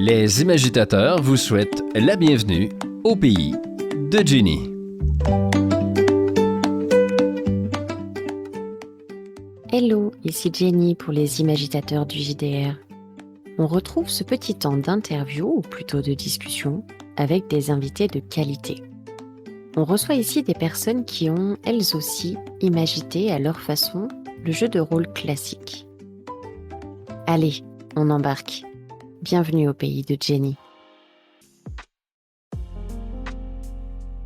Les imagitateurs vous souhaitent la bienvenue au pays de Jenny. Hello, ici Jenny pour les imagitateurs du JDR. On retrouve ce petit temps d'interview, ou plutôt de discussion, avec des invités de qualité. On reçoit ici des personnes qui ont, elles aussi, imagité à leur façon le jeu de rôle classique. Allez, on embarque. Bienvenue au pays de Jenny.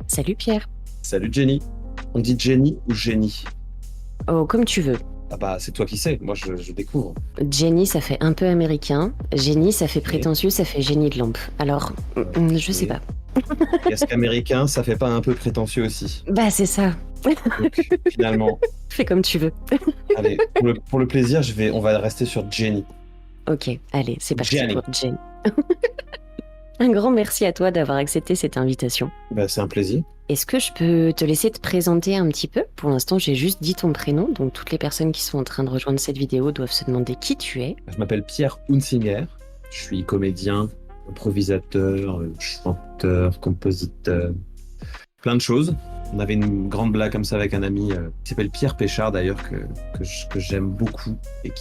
Salut Pierre. Salut Jenny. On dit Jenny ou Jenny? Oh, comme tu veux. Ah bah c'est toi qui sais, moi je découvre. Jenny, ça fait un peu américain. Jenny, ça fait prétentieux, ça fait génie de lampe. Alors, je sais pas. Est-ce qu'américain, ça fait pas un peu prétentieux aussi? Bah c'est ça. Donc, finalement, Fais comme tu veux. allez, pour le plaisir, on va rester sur Jenny. Ok, allez, c'est parti Jenny. pour Jenny. Un grand merci à toi d'avoir accepté cette invitation. Bah c'est un plaisir. Est-ce que je peux te laisser te présenter un petit peu? Pour l'instant, j'ai juste dit ton prénom, donc toutes les personnes qui sont en train de rejoindre cette vidéo doivent se demander qui tu es. Je m'appelle Pierre Hunsinger, je suis comédien, improvisateur, chanteur, compositeur, plein de choses. On avait une grande blague comme ça avec un ami qui s'appelle Pierre Péchard d'ailleurs, que j'aime beaucoup et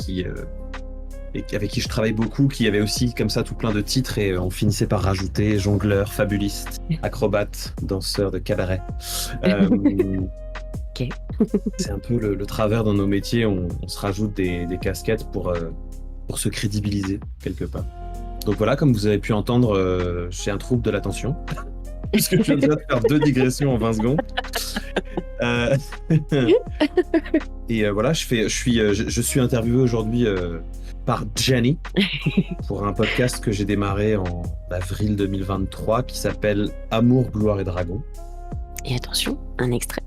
avec qui je travaille beaucoup, qui avait aussi comme ça tout plein de titres et on finissait par rajouter jongleur, fabuliste, acrobate, danseur de cabaret. Ok. C'est un peu le travers dans nos métiers, on se rajoute des casquettes pour se crédibiliser quelque part. Donc voilà, comme vous avez pu entendre, j'ai un trouble de l'attention, puisque je viens déjà de faire 2 digressions en 20 secondes. Et voilà, je suis interviewé aujourd'hui par Jenny pour un podcast que j'ai démarré en avril 2023 qui s'appelle Amour, gloire et dragon. Et attention, un extrait.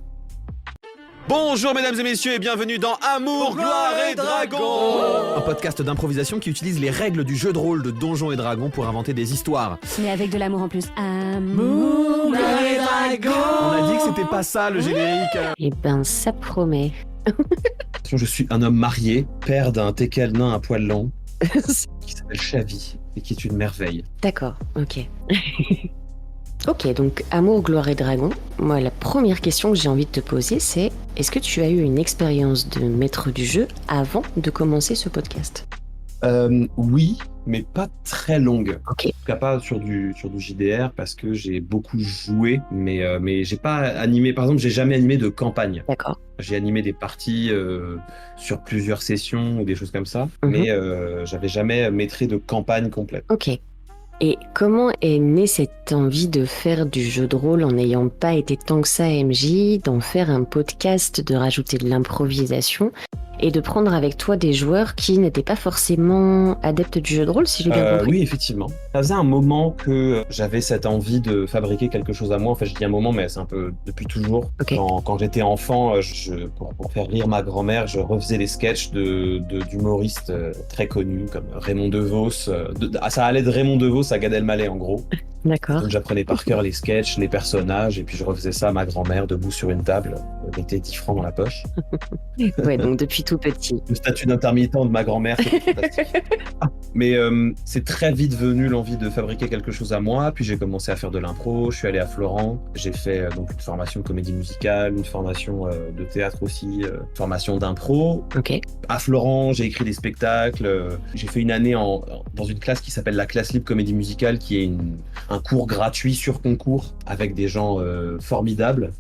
Bonjour mesdames et messieurs et bienvenue dans Amour, gloire et dragon, un podcast d'improvisation qui utilise les règles du jeu de rôle de Donjons et Dragons pour inventer des histoires. Mais avec de l'amour en plus. Amour, gloire et dragon. On a dit que c'était pas ça le générique. Eh ben, ça promet. Je suis un homme marié, père d'un teckel nain à poil long, qui s'appelle Chavi et qui est une merveille. D'accord, ok. Ok, donc Amour, gloire et dragon. Moi, la première question que j'ai envie de te poser, c'est est-ce que tu as eu une expérience de maître du jeu avant de commencer ce podcast? Oui, mais pas très longue. Ok. En tout cas pas sur du JDR parce que j'ai beaucoup joué, mais j'ai pas animé. Par exemple, j'ai jamais animé de campagne. D'accord. J'ai animé des parties sur plusieurs sessions ou des choses comme ça, mais j'avais jamais maîtrisé de campagne complète. Ok. Et comment est née cette envie de faire du jeu de rôle en n'ayant pas été tant que ça MJ, d'en faire un podcast, de rajouter de l'improvisation et de prendre avec toi des joueurs qui n'étaient pas forcément adeptes du jeu de rôle, si j'ai bien compris? Oui, effectivement. Ça faisait un moment que j'avais cette envie de fabriquer quelque chose à moi. En fait, je dis un moment, mais c'est un peu depuis toujours. Okay. Quand j'étais enfant, pour faire rire ma grand-mère, je refaisais des sketchs d'humoristes très connus comme Raymond DeVos. Ça allait de Raymond DeVos à Gad Elmaleh, en gros. D'accord. Donc j'apprenais par cœur les sketchs, les personnages, et puis je refaisais ça à ma grand-mère debout sur une table, mettais 10 francs dans la poche. Ouais, donc depuis tout petit. Le statut d'intermittent de ma grand-mère, c'était fantastique. Mais c'est très vite venu l'envie de fabriquer quelque chose à moi, puis j'ai commencé à faire de l'impro, je suis allé à Florent, j'ai fait donc une formation de comédie musicale, une formation de théâtre aussi, une formation d'impro. Ok. À Florent, j'ai écrit des spectacles, j'ai fait une année dans une classe qui s'appelle la classe libre comédie musicale, qui est un cours gratuit sur concours avec des gens formidables.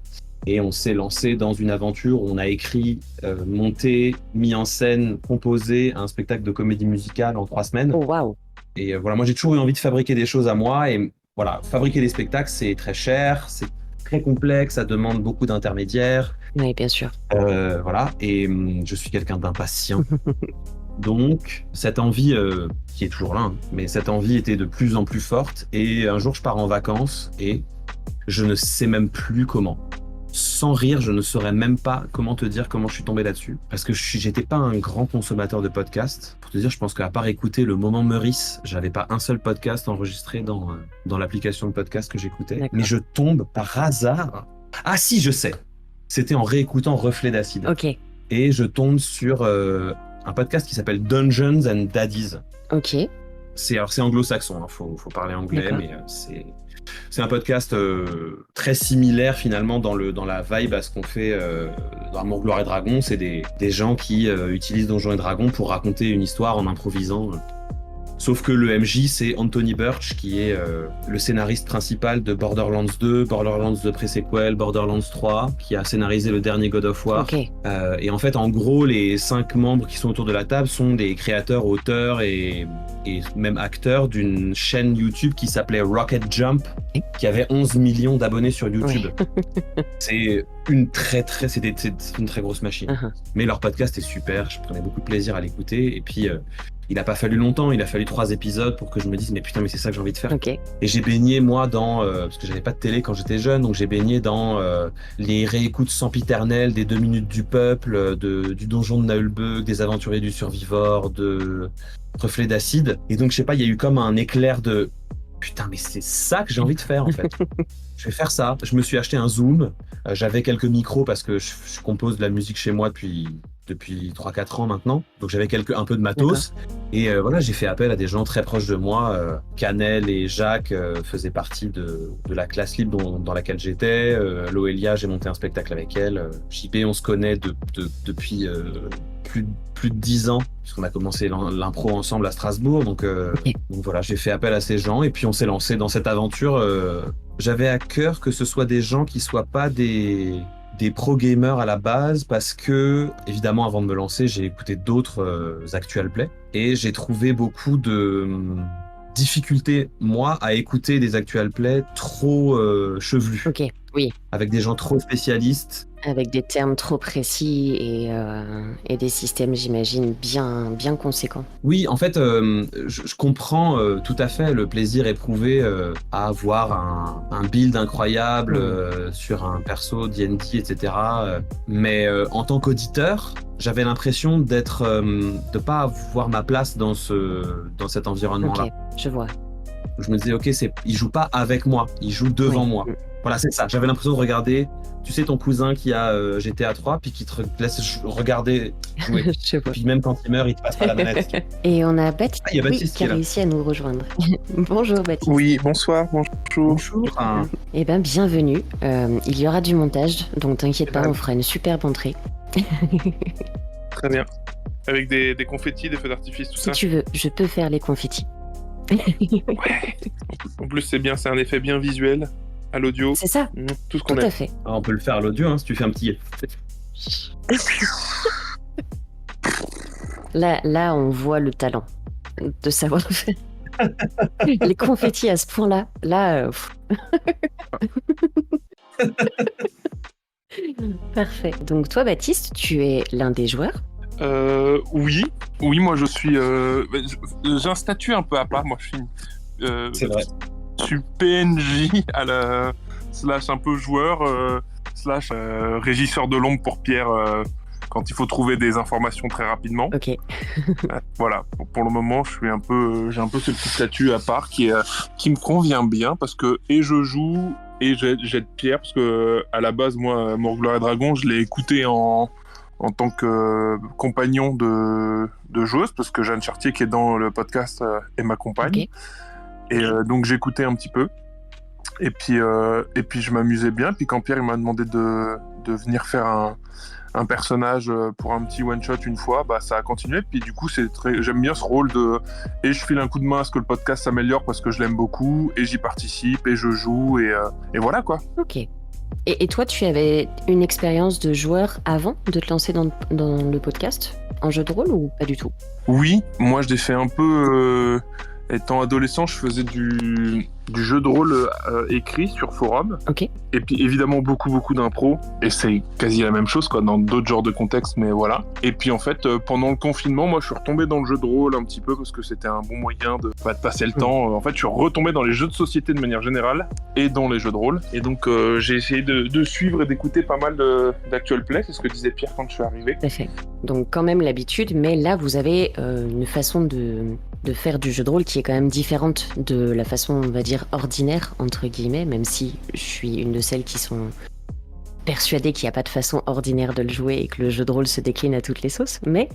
Et on s'est lancé dans une aventure où on a écrit, monté, mis en scène, composé un spectacle de comédie musicale en 3 semaines. Oh, waouh. Et voilà, moi j'ai toujours eu envie de fabriquer des choses à moi. Et voilà, fabriquer des spectacles, c'est très cher, c'est très complexe, ça demande beaucoup d'intermédiaires. Oui, bien sûr. Voilà, et je suis quelqu'un d'impatient. Donc, cette envie, qui est toujours là, hein, mais cette envie était de plus en plus forte. Et un jour, je pars en vacances et je ne sais même plus comment. Sans rire, je ne saurais même pas comment te dire comment je suis tombé là-dessus. Parce que j'étais pas un grand consommateur de podcasts. Pour te dire, je pense qu'à part écouter le Moment Meurice, j'avais pas un seul podcast enregistré dans l'application de podcast que j'écoutais. D'accord. Mais je tombe par hasard. Ah si, je sais. C'était en réécoutant Reflet d'acide. Ok. Et je tombe sur un podcast qui s'appelle Dungeons and Daddies. Ok. c'est anglo-saxon, hein, faut parler anglais, D'accord. mais c'est un podcast très similaire finalement dans la vibe à ce qu'on fait dans Amour, Gloire et Dragon. C'est des gens qui utilisent Donjons et Dragons pour raconter une histoire en improvisant. Sauf que le MJ, c'est Anthony Burch, qui est le scénariste principal de Borderlands 2, Borderlands 2 pré-sequel, Borderlands 3, qui a scénarisé le dernier God of War. Ok. Et en fait, en gros, les 5 membres qui sont autour de la table sont des créateurs, auteurs et même acteurs d'une chaîne YouTube qui s'appelait Rocket Jump, qui avait 11 millions d'abonnés sur YouTube. C'est une très grosse machine. Uh-huh. Mais leur podcast est super, je prenais beaucoup de plaisir à l'écouter. Et puis, il n'a pas fallu longtemps, il a fallu 3 épisodes pour que je me dise mais putain, mais c'est ça que j'ai envie de faire. Ok. Et j'ai baigné moi dans, parce que j'avais pas de télé quand j'étais jeune, donc j'ai baigné dans les réécoutes sempiternelles des 2 minutes du peuple, du donjon de Naulbug, des aventuriers du Survivor, de Reflets d'acide. Et donc je sais pas, il y a eu comme un éclair de putain, mais c'est ça que j'ai envie de faire en fait. Je vais faire ça. Je me suis acheté un Zoom, j'avais quelques micros parce que je compose de la musique chez moi depuis 3-4 ans maintenant, donc j'avais un peu de matos. Et voilà, j'ai fait appel à des gens très proches de moi. Canel et Jacques faisaient partie de la classe libre dans laquelle j'étais. Loelia, j'ai monté un spectacle avec elle. JP, on se connaît depuis plus de 10 ans, puisqu'on a commencé l'impro ensemble à Strasbourg. Donc voilà, j'ai fait appel à ces gens et puis on s'est lancé dans cette aventure. J'avais à cœur que ce soit des gens qui soient pas des pro gamers à la base, parce que évidemment avant de me lancer j'ai écouté d'autres actual play et j'ai trouvé beaucoup de difficulté moi à écouter des actual play trop chevelus. Ok. Oui. Avec des gens trop spécialistes. Avec des termes trop précis et des systèmes, j'imagine, bien conséquents. Oui, en fait, je comprends tout à fait le plaisir éprouvé à avoir un build incroyable sur un perso D&D, etc. Mais en tant qu'auditeur, j'avais l'impression de pas avoir ma place dans cet environnement-là. Ok, je vois. Je me disais, ok, il joue pas avec moi, il joue devant moi. Voilà, c'est ça. J'avais l'impression de regarder, tu sais, ton cousin qui a GTA 3, puis qui te laisse regarder jouer. Je vois. Puis même quand il meurt, il te passe pas la manette. Et on a Baptiste, Il y a Baptiste qui qui a est là. réussi à nous rejoindre. Bonjour Baptiste. Oui, bonsoir, bonjour. Bonjour. Eh bien, bienvenue. Il y aura du montage, donc t'inquiète pas, on fera une superbe entrée. Très bien. Avec des confettis, des feux d'artifice, tout Si ça. tu veux, je peux faire les confettis. Ouais. En plus, c'est bien, c'est un effet bien visuel à l'audio. C'est ça, Tout ce qu'on tout à aime. fait. On peut le faire à l'audio, hein, si tu fais un petit... Là, on voit le talent de savoir faire. Les confettis à ce point-là, Parfait. Donc toi, Baptiste, tu es l'un des joueurs. Oui, moi je suis. J'ai un statut un peu à part. Moi, je suis. C'est vrai. Je suis PNJ à la slash un peu joueur slash régisseur de l'ombre pour Pierre quand il faut trouver des informations très rapidement. Ok. Voilà. Pour le moment, j'ai un peu ce petit statut à part qui me convient bien parce que et je joue et j'aide Pierre parce que à la base, moi, Amour, Gloire et Dragon, je l'ai écouté en tant que compagnon de joueuse, parce que Jeanne Chartier, qui est dans le podcast, est ma compagne. Ok. Et donc j'écoutais un petit peu. Et puis je m'amusais bien. Puis quand Pierre il m'a demandé de venir faire un personnage pour un petit one-shot une fois, bah ça a continué. Puis du coup, j'aime bien ce rôle et je file un coup de main à ce que le podcast s'améliore parce que je l'aime beaucoup, et j'y participe, et je joue, et voilà quoi. Ok. Et toi, tu avais une expérience de joueur avant de te lancer dans le podcast, en jeu de rôle, ou pas du tout? Oui, moi je l'ai fait un peu... étant adolescent, je faisais du jeu de rôle écrit sur forum. Ok. Et puis évidemment beaucoup d'impro. Et c'est quasi la même chose quoi, dans d'autres genres de contextes, mais voilà. Et puis en fait, pendant le confinement, moi je suis retombé dans le jeu de rôle un petit peu parce que c'était un bon moyen de passer le temps. En fait, je suis retombé dans les jeux de société de manière générale et dans les jeux de rôle. Et donc j'ai essayé de suivre et d'écouter pas mal d'actual play. C'est ce que disait Pierre quand je suis arrivé. Tout à fait. Donc quand même l'habitude, mais là vous avez une façon de faire du jeu de rôle qui est quand même différente de la façon, on va dire, ordinaire, entre guillemets, même si je suis une de celles qui sont persuadées qu'il n'y a pas de façon ordinaire de le jouer et que le jeu de rôle se décline à toutes les sauces, mais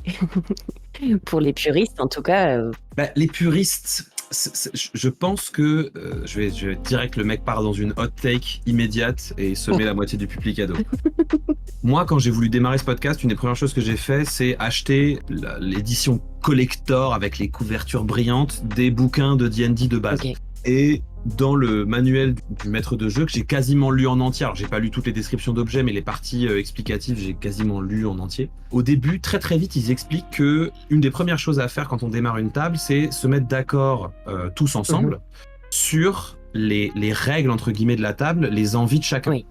pour les puristes, en tout cas... Les puristes, Je pense que je vais direct, le mec part dans une hot take immédiate et semer la moitié du public ado. Moi, quand j'ai voulu démarrer ce podcast, une des premières choses que j'ai fait, c'est acheter l'édition collector avec les couvertures brillantes des bouquins de D&D de base. Ok. Et dans le manuel du maître de jeu, que j'ai quasiment lu en entier, alors j'ai pas lu toutes les descriptions d'objets, mais les parties explicatives, j'ai quasiment lu en entier. Au début, très très vite, ils expliquent que une des premières choses à faire quand on démarre une table, c'est se mettre d'accord tous ensemble sur les règles, entre guillemets, de la table, les envies de chacun. Oui.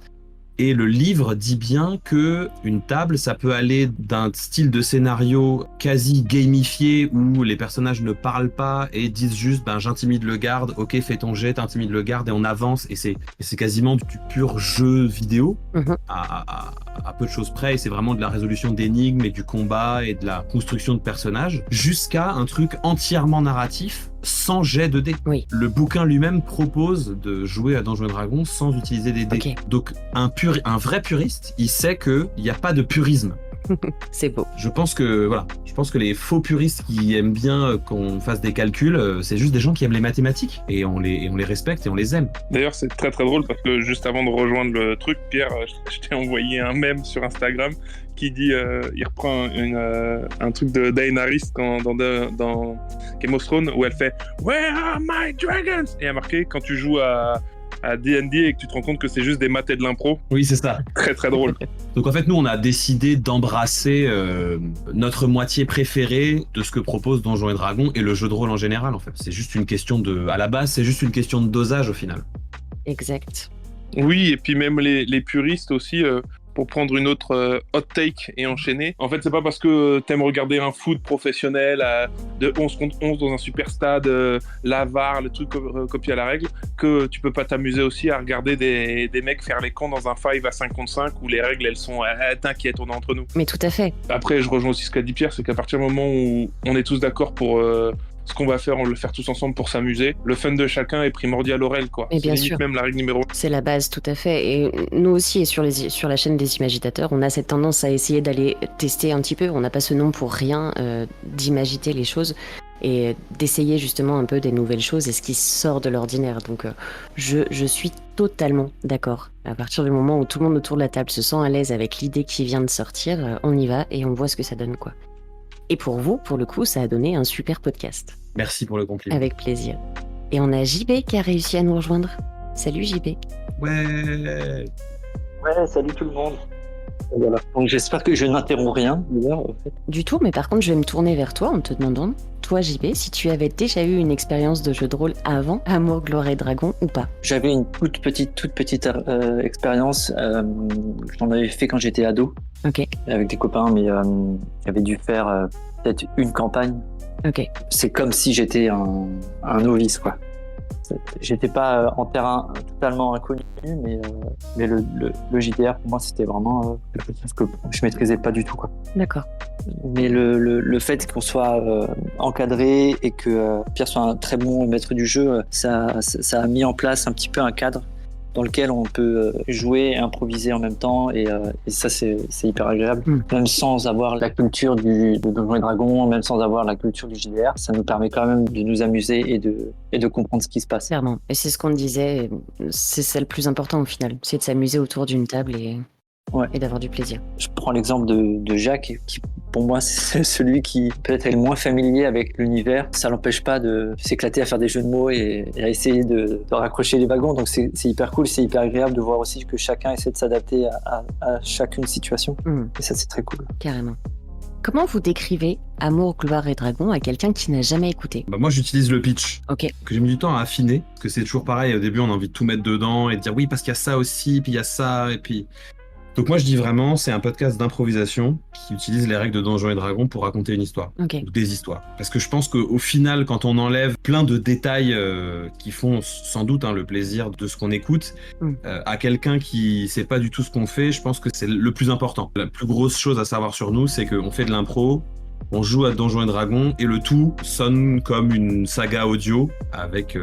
Et le livre dit bien que une table, ça peut aller d'un style de scénario quasi gamifié où les personnages ne parlent pas et disent juste j'intimide le garde, ok fais ton jet, t'intimides le garde et on avance, et c'est quasiment du pur jeu vidéo à peu de choses près, et c'est vraiment de la résolution d'énigmes et du combat et de la construction de personnages jusqu'à un truc entièrement narratif sans jet de dés. Oui. Le bouquin lui-même propose de jouer à Donjons & Dragons sans utiliser des dés. Ok. Donc un vrai puriste, il sait qu'il n'y a pas de purisme. C'est beau. Je pense que les faux puristes qui aiment bien qu'on fasse des calculs, c'est juste des gens qui aiment les mathématiques, et on les respecte et on les aime. D'ailleurs, c'est très très drôle parce que juste avant de rejoindre le truc, Pierre, je t'ai envoyé un mème sur Instagram qui dit, il reprend un truc de Daenerys dans Game of Thrones où elle fait Where are my dragons? Et il y a marqué quand tu joues à D&D et que tu te rends compte que c'est juste des maths et de l'impro. Oui, c'est ça. Très très drôle. Donc en fait, nous, on a décidé d'embrasser notre moitié préférée de ce que propose Donjons & Dragons et le jeu de rôle en général, en fait. C'est juste une question à la base, c'est juste une question de dosage au final. Exact. Oui, et puis même les puristes aussi, pour prendre une autre hot take et enchaîner. En fait, c'est pas parce que t'aimes regarder un foot professionnel de 11 contre 11 dans un super stade, la VAR, le truc copié à la règle, que tu peux pas t'amuser aussi à regarder des mecs faire les cons dans un 5 à 5 contre 5 où les règles, elles sont t'inquiète, on est entre nous. Mais tout à fait. Après, je rejoins aussi ce qu'a dit Pierre, c'est qu'à partir du moment où on est tous d'accord pour ce qu'on va faire, on va le faire tous ensemble pour s'amuser. Le fun de chacun est primordial au réel, quoi. Mais bien c'est limite sûr. même la règle numéro 1. C'est la base, tout à fait. Et nous aussi, et sur la chaîne des Imagitateurs, on a cette tendance à essayer d'aller tester un petit peu. On n'a pas ce nom pour rien, d'imagiter les choses et d'essayer justement un peu des nouvelles choses et ce qui sort de l'ordinaire. Donc, je suis totalement d'accord. À partir du moment où tout le monde autour de la table se sent à l'aise avec l'idée qui vient de sortir, on y va et on voit ce que ça donne, quoi. Et pour vous, pour le coup, ça a donné un super podcast. Merci pour le compliment. Avec plaisir. Et on a JB qui a réussi à nous rejoindre. Salut JB. Ouais. Ouais, salut tout le monde. Voilà. Donc j'espère que je n'interromps rien d'ailleurs. En fait. Du tout, mais par contre, je vais me tourner vers toi en te demandant, toi JB, si tu avais déjà eu une expérience de jeu de rôle avant Amour, Gloire et Dragon ou pas. J'avais une toute petite expérience. J'en avais fait quand j'étais ado Ok, avec des copains, mais j'avais dû faire peut-être une campagne. ok. C'est comme si j'étais un novice, quoi. J'étais pas en terrain totalement inconnu, mais le JDR pour moi c'était vraiment quelque chose que je maîtrisais pas du tout, quoi. D'accord. Mais le fait qu'on soit encadré et que Pierre soit un très bon maître du jeu, ça a mis en place un petit peu un cadre dans lequel on peut jouer et improviser en même temps, et ça c'est hyper agréable. Même sans avoir la culture de Donjons & Dragons, même sans avoir la culture du JDR, ça nous permet quand même de nous amuser et de comprendre ce qui se passe. Clairement. Et c'est ce qu'on disait, c'est ça le plus important au final, c'est de s'amuser autour d'une table et d'avoir du plaisir. Je prends l'exemple de Jacques, qui pour moi c'est celui qui peut-être est le moins familier avec l'univers. Ça l'empêche pas de s'éclater à faire des jeux de mots et à essayer de raccrocher les wagons. Donc c'est hyper cool, c'est hyper agréable de voir aussi que chacun essaie de s'adapter à chacune situation. Et ça c'est très cool. Carrément. Comment vous décrivez Amour, Gloire et Dragon à quelqu'un qui n'a jamais écouté ? Moi, j'utilise le pitch. Ok. Que j'ai mis du temps à affiner, parce que c'est toujours pareil. Au début, on a envie de tout mettre dedans et de dire oui, parce qu'il y a ça aussi, puis il y a ça, et puis... Donc moi je dis vraiment, c'est un podcast d'improvisation qui utilise les règles de Donjons & Dragons pour raconter une histoire, ou des histoires. Parce que je pense qu'au final, quand on enlève plein de détails qui font sans doute le plaisir de ce qu'on écoute, à quelqu'un qui sait pas du tout ce qu'on fait, je pense que c'est le plus important. La plus grosse chose à savoir sur nous, c'est qu'on fait de l'impro, on joue à Donjons & Dragons et le tout sonne comme une saga audio avec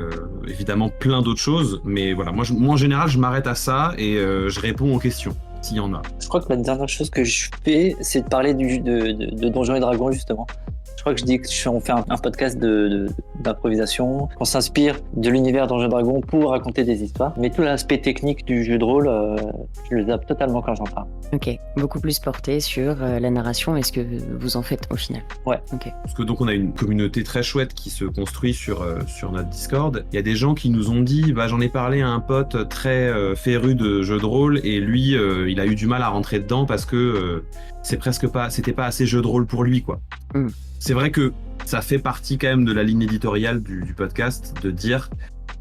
évidemment plein d'autres choses. Mais voilà, moi en général, je m'arrête à ça et je réponds aux questions. S'il y en a. Je crois que la dernière chose que je fais, c'est de parler de Donjons & Dragons, justement. Je crois que je dis qu'on fait un podcast d'improvisation, qu'on s'inspire de l'univers Donjons et Dragons pour raconter des histoires. Mais tout l'aspect technique du jeu de rôle, je le zappe totalement quand j'en parle. Ok, beaucoup plus porté sur la narration et ce que vous en faites au final. Ouais. Ok. Parce que donc on a une communauté très chouette qui se construit sur notre Discord. Il y a des gens qui nous ont dit, j'en ai parlé à un pote très féru de jeux de rôle et lui, il a eu du mal à rentrer dedans parce que c'était pas assez jeu de rôle pour lui, quoi. C'est vrai que ça fait partie quand même de la ligne éditoriale du podcast de dire,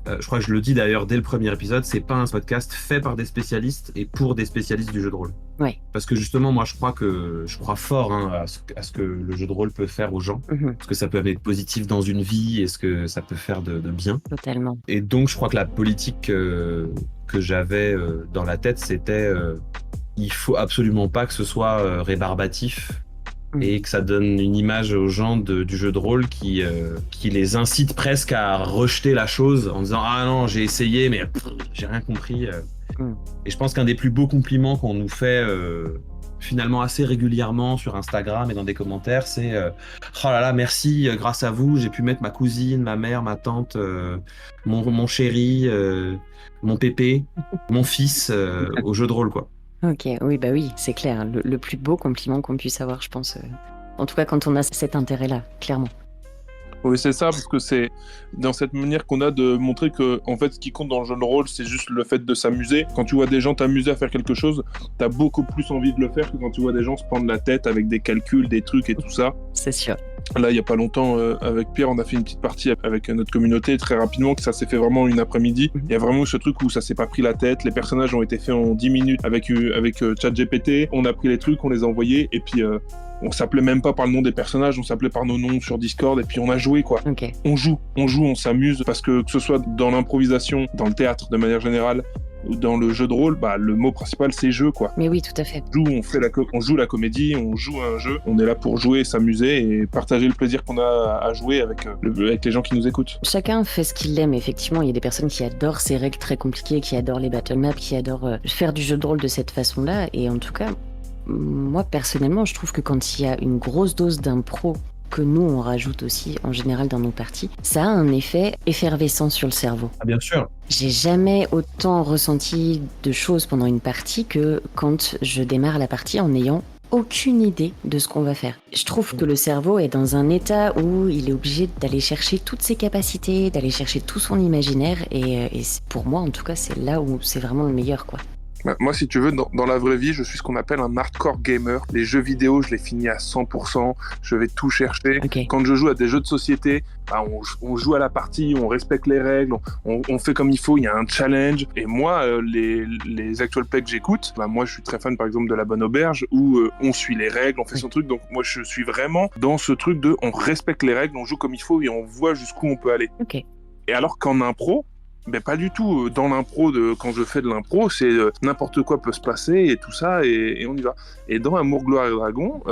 je crois que je le dis d'ailleurs dès le premier épisode, c'est pas un podcast fait par des spécialistes et pour des spécialistes du jeu de rôle. Ouais. Parce que justement, moi, je crois fort à ce que le jeu de rôle peut faire aux gens, ce que ça peut être positif dans une vie et ce que ça peut faire de bien. Totalement. Et donc, je crois que la politique que j'avais dans la tête, c'était il faut absolument pas que ce soit rébarbatif et que ça donne une image aux gens du jeu de rôle qui les incite presque à rejeter la chose en disant « Ah non, j'ai essayé, mais j'ai rien compris. » Et je pense qu'un des plus beaux compliments qu'on nous fait finalement assez régulièrement sur Instagram et dans des commentaires, c'est « Oh là là, merci, grâce à vous, j'ai pu mettre ma cousine, ma mère, ma tante, mon chéri, mon pépé, mon fils au jeu de rôle, quoi. » Ok, oui, c'est clair. Le plus beau compliment qu'on puisse avoir, je pense. En tout cas, quand on a cet intérêt-là, clairement. Oui, c'est ça, parce que c'est dans cette manière qu'on a de montrer que, en fait, ce qui compte dans le jeu de rôle, c'est juste le fait de s'amuser. Quand tu vois des gens t'amuser à faire quelque chose, t'as beaucoup plus envie de le faire que quand tu vois des gens se prendre la tête avec des calculs, des trucs et tout ça. C'est sûr. Là, il n'y a pas longtemps, avec Pierre, on a fait une petite partie avec notre communauté très rapidement, que ça s'est fait vraiment une après-midi. Il y a vraiment eu ce truc où ça s'est pas pris la tête. Les personnages ont été faits en 10 minutes avec ChatGPT. On a pris les trucs, on les a envoyés, et puis on s'appelait même pas par le nom des personnages, on s'appelait par nos noms sur Discord, et puis on a joué, quoi. Ok. On joue, on s'amuse, parce que ce soit dans l'improvisation, dans le théâtre de manière générale, ou dans le jeu de rôle, le mot principal c'est jeu, quoi. Mais oui, tout à fait. On joue la comédie, on joue à un jeu, on est là pour jouer, s'amuser et partager le plaisir qu'on a à jouer avec les gens qui nous écoutent. Chacun fait ce qu'il aime, effectivement. Il y a des personnes qui adorent ces règles très compliquées, qui adorent les battle maps, qui adorent faire du jeu de rôle de cette façon-là. Et en tout cas, moi personnellement, je trouve que quand il y a une grosse dose d'impro que nous on rajoute aussi en général dans nos parties, ça a un effet effervescent sur le cerveau. Ah, bien sûr. J'ai jamais autant ressenti de choses pendant une partie que quand je démarre la partie en n'ayant aucune idée de ce qu'on va faire. Je trouve que le cerveau est dans un état où il est obligé d'aller chercher toutes ses capacités, d'aller chercher tout son imaginaire et pour moi en tout cas c'est là où c'est vraiment le meilleur, quoi. Moi, si tu veux, dans la vraie vie, je suis ce qu'on appelle un hardcore gamer. Les jeux vidéo, je les finis à 100%. Je vais tout chercher. Okay. Quand je joue à des jeux de société, on joue à la partie, on respecte les règles, on fait comme il faut, il y a un challenge. Et moi, les actual plays que j'écoute, moi, je suis très fan, par exemple, de La Bonne Auberge, où on suit les règles, on fait son truc. Donc, moi, je suis vraiment dans ce truc de on respecte les règles, on joue comme il faut et on voit jusqu'où on peut aller. Okay. Et alors qu'en impro, pas du tout. Dans l'impro, quand je fais de l'impro, c'est n'importe quoi peut se passer et tout ça, et on y va. Et dans Amour, Gloire et Dragon,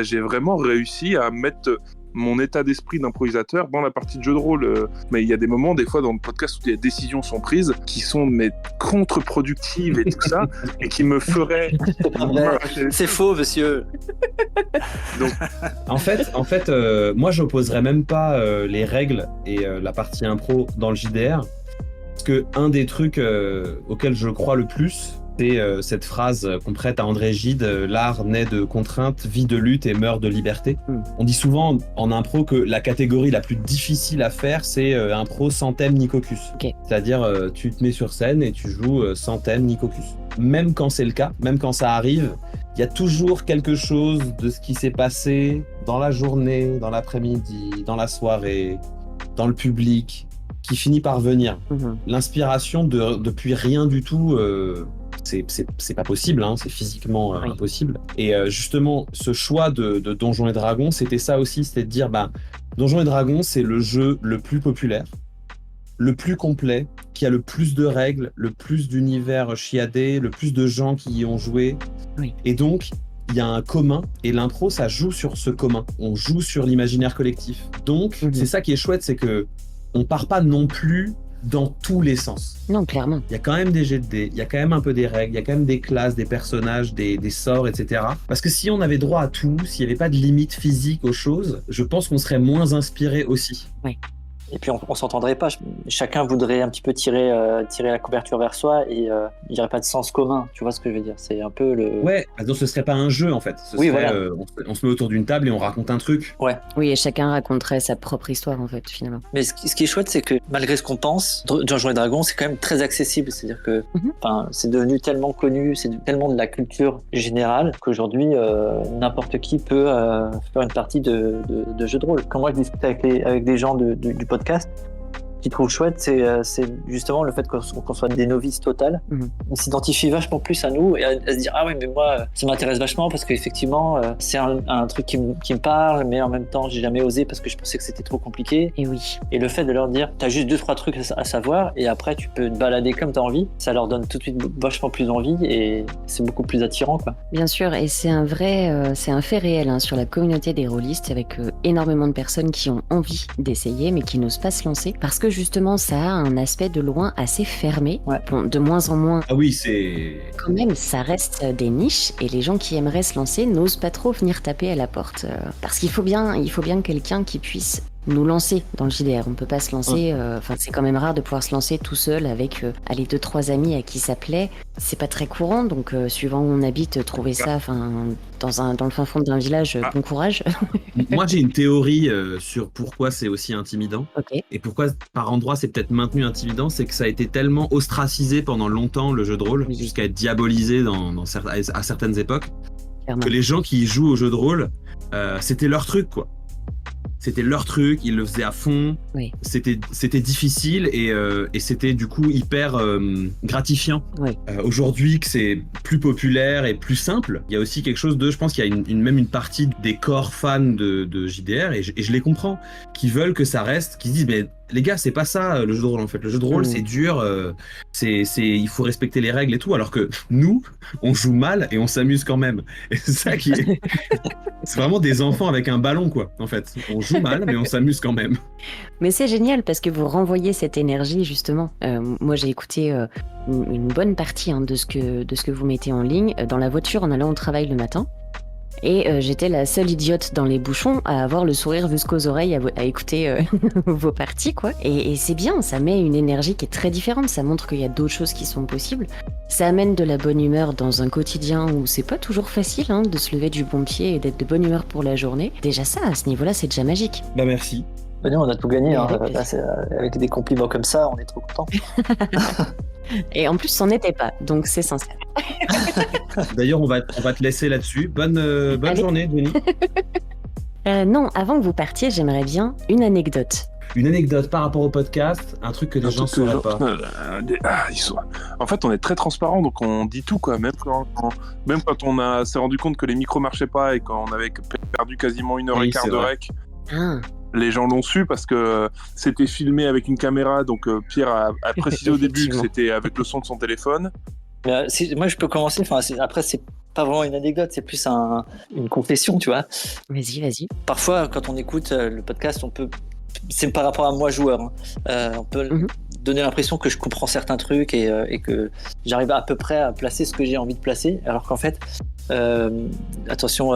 j'ai vraiment réussi à mettre mon état d'esprit d'improvisateur dans la partie de jeu de rôle. Mais il y a des moments, des fois, dans le podcast où des décisions sont prises qui sont contre-productives et tout ça, et qui me feraient... C'est faux, monsieur. Donc, en fait, moi, j'opposerais même pas les règles et la partie impro dans le JDR. Parce que un des trucs auxquels je crois le plus, c'est cette phrase qu'on prête à André Gide, l'art naît de contraintes, vit de lutte et meurt de liberté. On dit souvent en impro que la catégorie la plus difficile à faire, c'est impro sans thème ni caucus. Okay. C'est-à-dire tu te mets sur scène et tu joues sans thème ni caucus. Même quand c'est le cas, même quand ça arrive, il y a toujours quelque chose de ce qui s'est passé dans la journée, dans l'après-midi, dans la soirée, dans le public, qui finit par venir. L'inspiration depuis rien du tout, c'est pas possible, hein, c'est physiquement impossible. Et justement, ce choix de Donjons et Dragons, c'était ça aussi, c'était de dire, Donjons et Dragons, c'est le jeu le plus populaire, le plus complet, qui a le plus de règles, le plus d'univers chiadés, le plus de gens qui y ont joué. Oui. Et donc, il y a un commun, et l'impro, ça joue sur ce commun. On joue sur l'imaginaire collectif. Donc, c'est ça qui est chouette, c'est que on part pas non plus dans tous les sens. Non, clairement. Il y a quand même des jets de dés, il y a quand même un peu des règles, il y a quand même des classes, des personnages, des sorts, etc. Parce que si on avait droit à tout, s'il n'y avait pas de limite physique aux choses, je pense qu'on serait moins inspiré aussi. Oui. Et puis on s'entendrait pas. Chacun voudrait un petit peu tirer la couverture vers soi et il n'y aurait pas de sens commun. Tu vois ce que je veux dire? C'est un peu le. Ouais, donc ce serait pas un jeu en fait. Oui, serait, voilà. On se met autour d'une table et on raconte un truc. Ouais. Oui, et chacun raconterait sa propre histoire en fait, finalement. Mais ce qui est chouette, c'est que malgré ce qu'on pense, Donjons et Dragons, c'est quand même très accessible. C'est-à-dire que c'est devenu tellement connu, c'est tellement de la culture générale qu'aujourd'hui, n'importe qui peut faire une partie de jeu de rôle. Quand moi je discute avec des gens du podcast, ce qu'ils trouvent chouette, c'est justement le fait qu'on soit des novices totales. On s'identifie vachement plus à nous et à se dire ah ouais, mais moi ça m'intéresse vachement parce qu'effectivement c'est un truc qui me parle, mais en même temps j'ai jamais osé parce que je pensais que c'était trop compliqué. Et oui. Et le fait de leur dire t'as juste 2-3 trucs à savoir et après tu peux te balader comme t'as envie, ça leur donne tout de suite vachement plus envie et c'est beaucoup plus attirant, quoi. Bien sûr, et c'est un fait réel hein, sur la communauté des rôlistes avec énormément de personnes qui ont envie d'essayer mais qui n'osent pas se lancer parce que justement ça a un aspect de loin assez fermé. Ouais. Bon, de moins en moins. Ah oui, c'est. Quand même, ça reste des niches et les gens qui aimeraient se lancer n'osent pas trop venir taper à la porte. Parce qu'il faut bien quelqu'un qui puisse nous lancer dans le JDR. On peut pas se lancer, c'est quand même rare de pouvoir se lancer tout seul avec 2-3 amis à qui ça plaît. C'est pas très courant, donc suivant où on habite, trouver ça dans le fin fond d'un village, bon courage. Moi j'ai une théorie sur pourquoi c'est aussi intimidant. Ok. Et pourquoi par endroits c'est peut-être maintenu intimidant, c'est que ça a été tellement ostracisé pendant longtemps le jeu de rôle, jusqu'à être diabolisé à certaines époques, Clairement. que les gens qui jouent au jeu de rôle, c'était leur truc quoi. C'était leur truc, ils le faisaient à fond. Oui. C'était difficile et c'était du coup hyper gratifiant. Oui. Aujourd'hui que c'est plus populaire et plus simple, il y a aussi quelque chose de, je pense qu'il y a même une partie des corps fans de JDR et je les comprends, qui veulent que ça reste, qui se disent mais les gars c'est pas ça le jeu de rôle en fait. Le jeu de rôle c'est dur, il faut respecter les règles et tout, alors que nous on joue mal et on s'amuse quand même. Et c'est ça qui est... C'est vraiment des enfants avec un ballon quoi en fait. On joue mal mais on s'amuse quand même. Mais c'est génial parce que vous renvoyez cette énergie justement. Moi j'ai écouté une bonne partie de ce que vous mettez en ligne dans la voiture en allant au travail le matin. Et j'étais la seule idiote dans les bouchons à avoir le sourire jusqu'aux oreilles à écouter vos parties, quoi. Et c'est bien, ça met une énergie qui est très différente, ça montre qu'il y a d'autres choses qui sont possibles. Ça amène de la bonne humeur dans un quotidien où c'est pas toujours facile de se lever du bon pied et d'être de bonne humeur pour la journée. Déjà ça, à ce niveau-là, c'est déjà magique. Bah merci. Nous, on a tout gagné. Avec Avec des compliments comme ça, on est trop contents. Et en plus, c'en était pas, donc c'est sincère. D'ailleurs, on va te laisser là-dessus. Bonne journée, Denis. Non, avant que vous partiez, j'aimerais bien une anecdote. Une anecdote par rapport au podcast, un truc que les gens ne sauraient pas. En fait, on est très transparent, donc on dit tout, quoi. Même quand on s'est rendu compte que les micros marchaient pas et quand on avait perdu quasiment 1h15 de rec. Ah. Les gens l'ont su parce que c'était filmé avec une caméra, donc Pierre a précisé au début que c'était avec le son de son téléphone. Mais, moi, je peux commencer. Après, c'est pas vraiment une anecdote, c'est plus une confession, tu vois. Vas-y. Parfois, quand on écoute le podcast, c'est par rapport à moi joueur. On peut donner l'impression que je comprends certains trucs et que j'arrive à peu près à placer ce que j'ai envie de placer, alors qu'en fait, attention,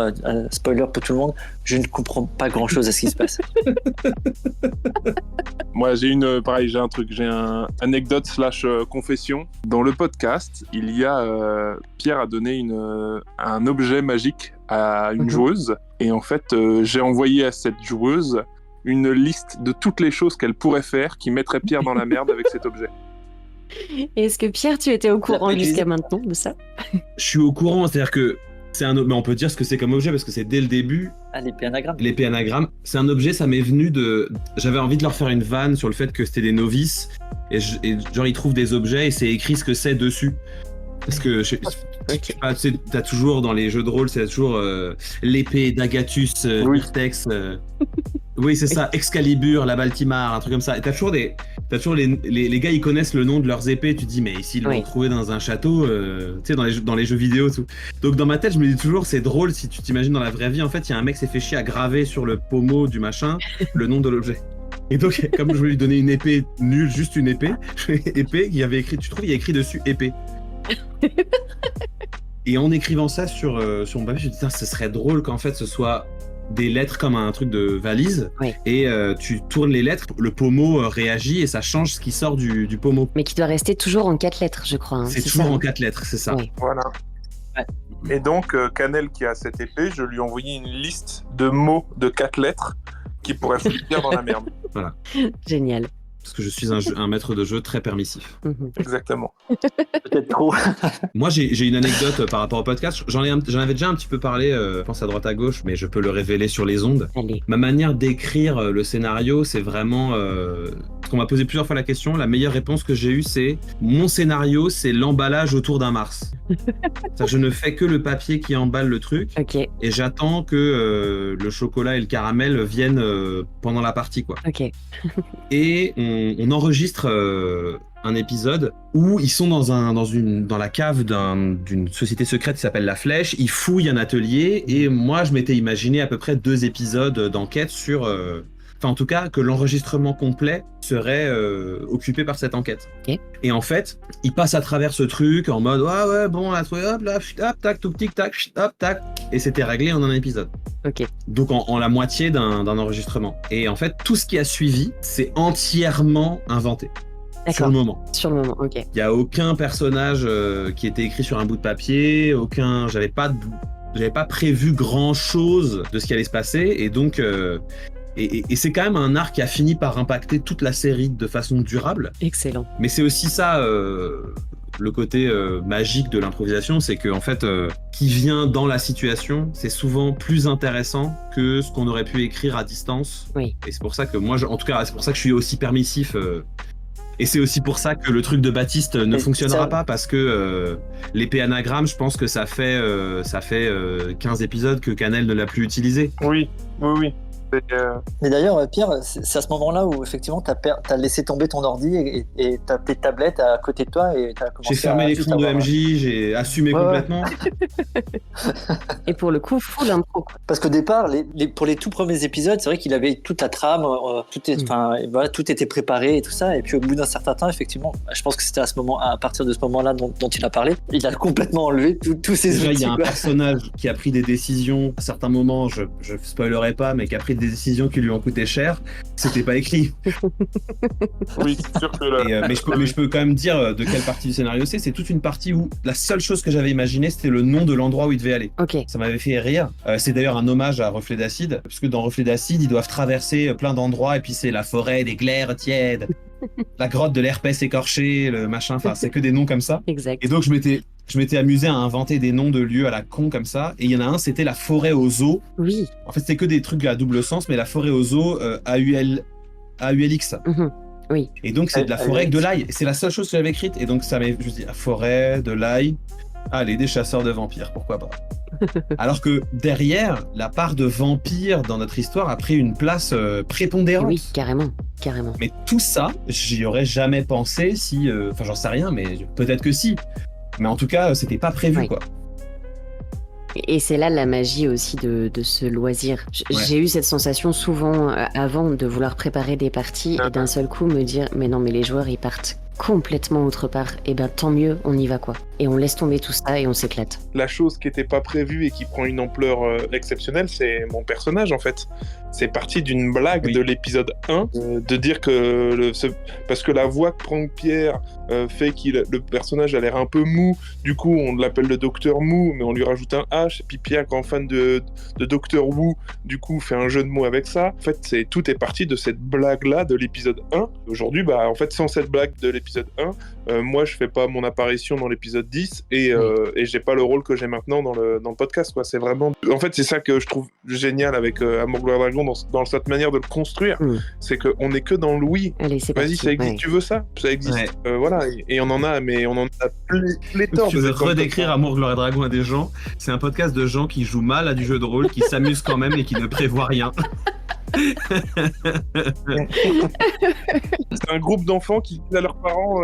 spoiler pour tout le monde, je ne comprends pas grand-chose à ce qui se passe. Moi, j'ai un anecdote / confession. Dans le podcast, Pierre a donné un objet magique à une joueuse, et en fait, j'ai envoyé à cette joueuse une liste de toutes les choses qu'elle pourrait faire qui mettraient Pierre dans la merde avec cet objet. Est-ce que Pierre, tu étais au courant jusqu'à maintenant de ça? Je suis au courant, c'est-à-dire que mais on peut dire ce que c'est comme objet parce que c'est dès le début. Ah, l'épée anagramme. L'épée anagramme, c'est un objet, ça m'est venu j'avais envie de leur faire une vanne sur le fait que c'était des novices et genre ils trouvent des objets et c'est écrit ce que c'est dessus. Parce que t'as toujours dans les jeux de rôle, c'est toujours l'épée d'Agathus, Irtex. Oui, c'est ça, Excalibur, la Baltimar, un truc comme ça. Et t'as toujours les gars, ils connaissent le nom de leurs épées. Tu te dis, mais s'ils l'ont trouvé dans un château, tu sais, dans les jeux vidéo, tout. Donc dans ma tête, je me dis toujours, c'est drôle si tu t'imagines dans la vraie vie. En fait, il y a un mec qui s'est fait chier à graver sur le pommeau du machin le nom de l'objet. Et donc, comme je voulais lui donner une épée nulle, juste une épée, il y avait écrit, tu trouves, il y a écrit dessus épée. Et en écrivant ça sur mon papier, je me dis, ce serait drôle qu'en fait ce soit des lettres comme un truc de valise, Oui. et tu tournes les lettres, le pommeau réagit et ça change ce qui sort du pommeau. Mais qui doit rester toujours en 4 lettres, je crois. C'est ça, toujours hein. en 4 lettres, c'est ça. Oui. Voilà. Ouais. Et donc, Canel qui a cette épée, je lui ai envoyé une liste de mots de 4 lettres qui pourraient foutre dans la merde. Génial. Parce que je suis un maître de jeu très permissif. Mhm. Exactement. Peut-être trop. Moi, j'ai une anecdote par rapport au podcast. J'en avais déjà un petit peu parlé, je pense à droite à gauche, mais je peux le révéler sur les ondes. Allez. Ma manière d'écrire le scénario, c'est vraiment... Parce qu'on m'a posé plusieurs fois la question, la meilleure réponse que j'ai eue, c'est mon scénario, c'est l'emballage autour d'un Mars. C'est-à-dire que je ne fais que le papier qui emballe le truc, Ok, et j'attends que le chocolat et le caramel viennent pendant la partie, quoi. ok. Et on enregistre un épisode où ils sont dans la cave d'une société secrète qui s'appelle La Flèche. Ils fouillent un atelier et moi je m'étais imaginé à peu près 2 épisodes d'enquête sur... Enfin en tout cas que l'enregistrement complet serait occupé par cette enquête. Ok. Et en fait, ils passent à travers ce truc en mode ouais bon la trouvé, hop là, hop tac, tout tic tac, hop tac, et c'était réglé en un épisode. Ok. Donc en la moitié d'un enregistrement. Et en fait, tout ce qui a suivi, c'est entièrement inventé. Sur D'accord. le moment. Sur le moment, ok. Il n'y a aucun personnage qui était écrit sur un bout de papier, j'avais pas prévu grand chose de ce qui allait se passer, et donc et c'est quand même un arc qui a fini par impacter toute la série de façon durable. Excellent. Mais c'est aussi ça, le côté magique de l'improvisation, c'est que en fait, qui vient dans la situation, c'est souvent plus intéressant que ce qu'on aurait pu écrire à distance. Oui. Et c'est pour ça que moi, en tout cas, c'est pour ça que je suis aussi permissif. Et c'est aussi pour ça que le truc de Baptiste ne fonctionnera pas, parce que l'épée anagramme, je pense que ça fait 15 épisodes que Canel ne l'a plus utilisé. Oui. Mais d'ailleurs, Pierre, c'est à ce moment-là où effectivement t'as laissé tomber ton ordi et t'as tes tablettes à côté de toi et t'as commencé J'ai fermé à l'écran tout de avoir. MJ, j'ai assumé Ouais, ouais. complètement. Et pour le coup, full impro, quoi. Parce qu'au départ, pour les tout premiers épisodes, c'est vrai qu'il avait toute la trame, voilà, tout était préparé et tout ça. Et puis au bout d'un certain temps, effectivement, je pense que c'était à partir de ce moment-là dont il a parlé, il a complètement enlevé tous ses Déjà, il outils. y a un quoi. personnage qui a pris des décisions, à certains moments, je spoilerai pas, mais qui a pris des décisions qui lui ont coûté cher. C'était pas écrit. Oui, c'est sûr que là... Mais je peux quand même dire de quelle partie du scénario c'est. C'est toute une partie où la seule chose que j'avais imaginé, c'était le nom de l'endroit où il devait aller. Ok. Ça m'avait fait rire. C'est d'ailleurs un hommage à Reflet d'Acide, parce que dans Reflet d'Acide, ils doivent traverser plein d'endroits, et puis c'est la forêt des glaires tièdes, la grotte de l'herpès écorché, le machin, enfin c'est que des noms comme ça. Exact. Et donc je m'étais amusé à inventer des noms de lieux à la con comme ça, et il y en a un, c'était la forêt aux eaux. Oui. En fait, c'était que des trucs à double sens, mais la forêt aux eaux, AULX. Mhm. Oui. Et donc c'est de la forêt avec de l'ail. Et c'est la seule chose que j'avais écrite. Et donc ça m'est juste dit, la forêt, de l'ail. Allez, des chasseurs de vampires, pourquoi pas. Alors que derrière, la part de vampires dans notre histoire a pris une place prépondérante. Oui, carrément. Carrément. Mais tout ça, j'y aurais jamais pensé si... Enfin, j'en sais rien, mais peut-être que si. Mais en tout cas, c'était pas prévu, Oui. quoi. Et c'est là la magie aussi de ce loisir. Ouais. J'ai eu cette sensation souvent avant de vouloir préparer des parties et d'un seul coup me dire mais non mais les joueurs ils partent complètement autre part. Et ben tant mieux, on y va quoi. Et on laisse tomber tout ça et on s'éclate. La chose qui n'était pas prévue et qui prend une ampleur exceptionnelle, c'est mon personnage en fait. C'est parti d'une blague de l'épisode 1, de dire que parce que la voix que prend Pierre fait que le personnage a l'air un peu mou, du coup on l'appelle le Docteur Mou, mais on lui rajoute un H, et puis Pierre, grand fan de Docteur Who, du coup fait un jeu de mots avec ça. En fait, tout est parti de cette blague-là de l'épisode 1. Aujourd'hui, en fait, sans cette blague de l'épisode 1, moi je fais pas mon apparition dans l'épisode 10 et j'ai pas le rôle que j'ai maintenant dans le podcast, quoi. C'est vraiment... En fait, c'est ça que je trouve génial avec Amour, Gloire, Dragon dans cette manière de le construire. C'est qu'on est que dans Louis. Allez, c'est Vas-y, parti. ça existe, Ouais. tu veux ça? Ça existe. Ouais. Voilà, et on en a, mais on en a pléthore. Tu de veux exemples redécrire comme ça. Amour, Gloire et Dragon à des gens. C'est un podcast de gens qui jouent mal à du jeu de rôle, qui s'amusent quand même et qui ne prévoient rien. C'est un groupe d'enfants qui disent à leurs parents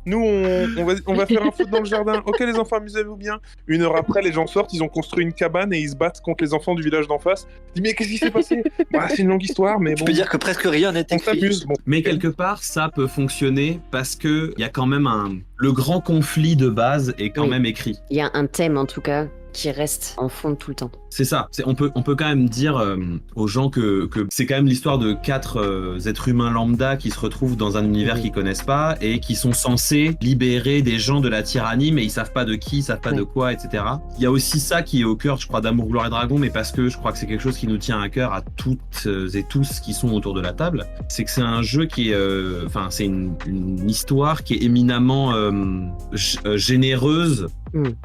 nous, on va faire un foot dans le jardin. Ok, les enfants, amusez-vous bien. 1 heure après, les gens sortent, ils ont construit une cabane et ils se battent contre les enfants du village d'en face. Je dis, mais qu'est-ce qui s'est passé? C'est une longue histoire, mais Je bon. peux dire que presque rien n'est On écrit. s'amuse. Bon. Mais quelque part, ça peut fonctionner parce que il y a quand même le grand conflit de base est quand Oui. même écrit. Il y a un thème en tout cas qui reste en fond tout le temps. C'est ça. On peut quand même dire aux gens que c'est quand même l'histoire de 4 êtres humains lambda qui se retrouvent dans un univers qu'ils connaissent pas et qui sont censés libérer des gens de la tyrannie, mais ils savent pas de qui, ils savent pas de quoi, etc. Il y a aussi ça qui est au cœur, je crois, d'Amour, Gloire et Dragon, mais parce que je crois que c'est quelque chose qui nous tient à cœur à toutes et tous qui sont autour de la table. C'est que c'est un jeu qui est, c'est une histoire qui est éminemment généreuse.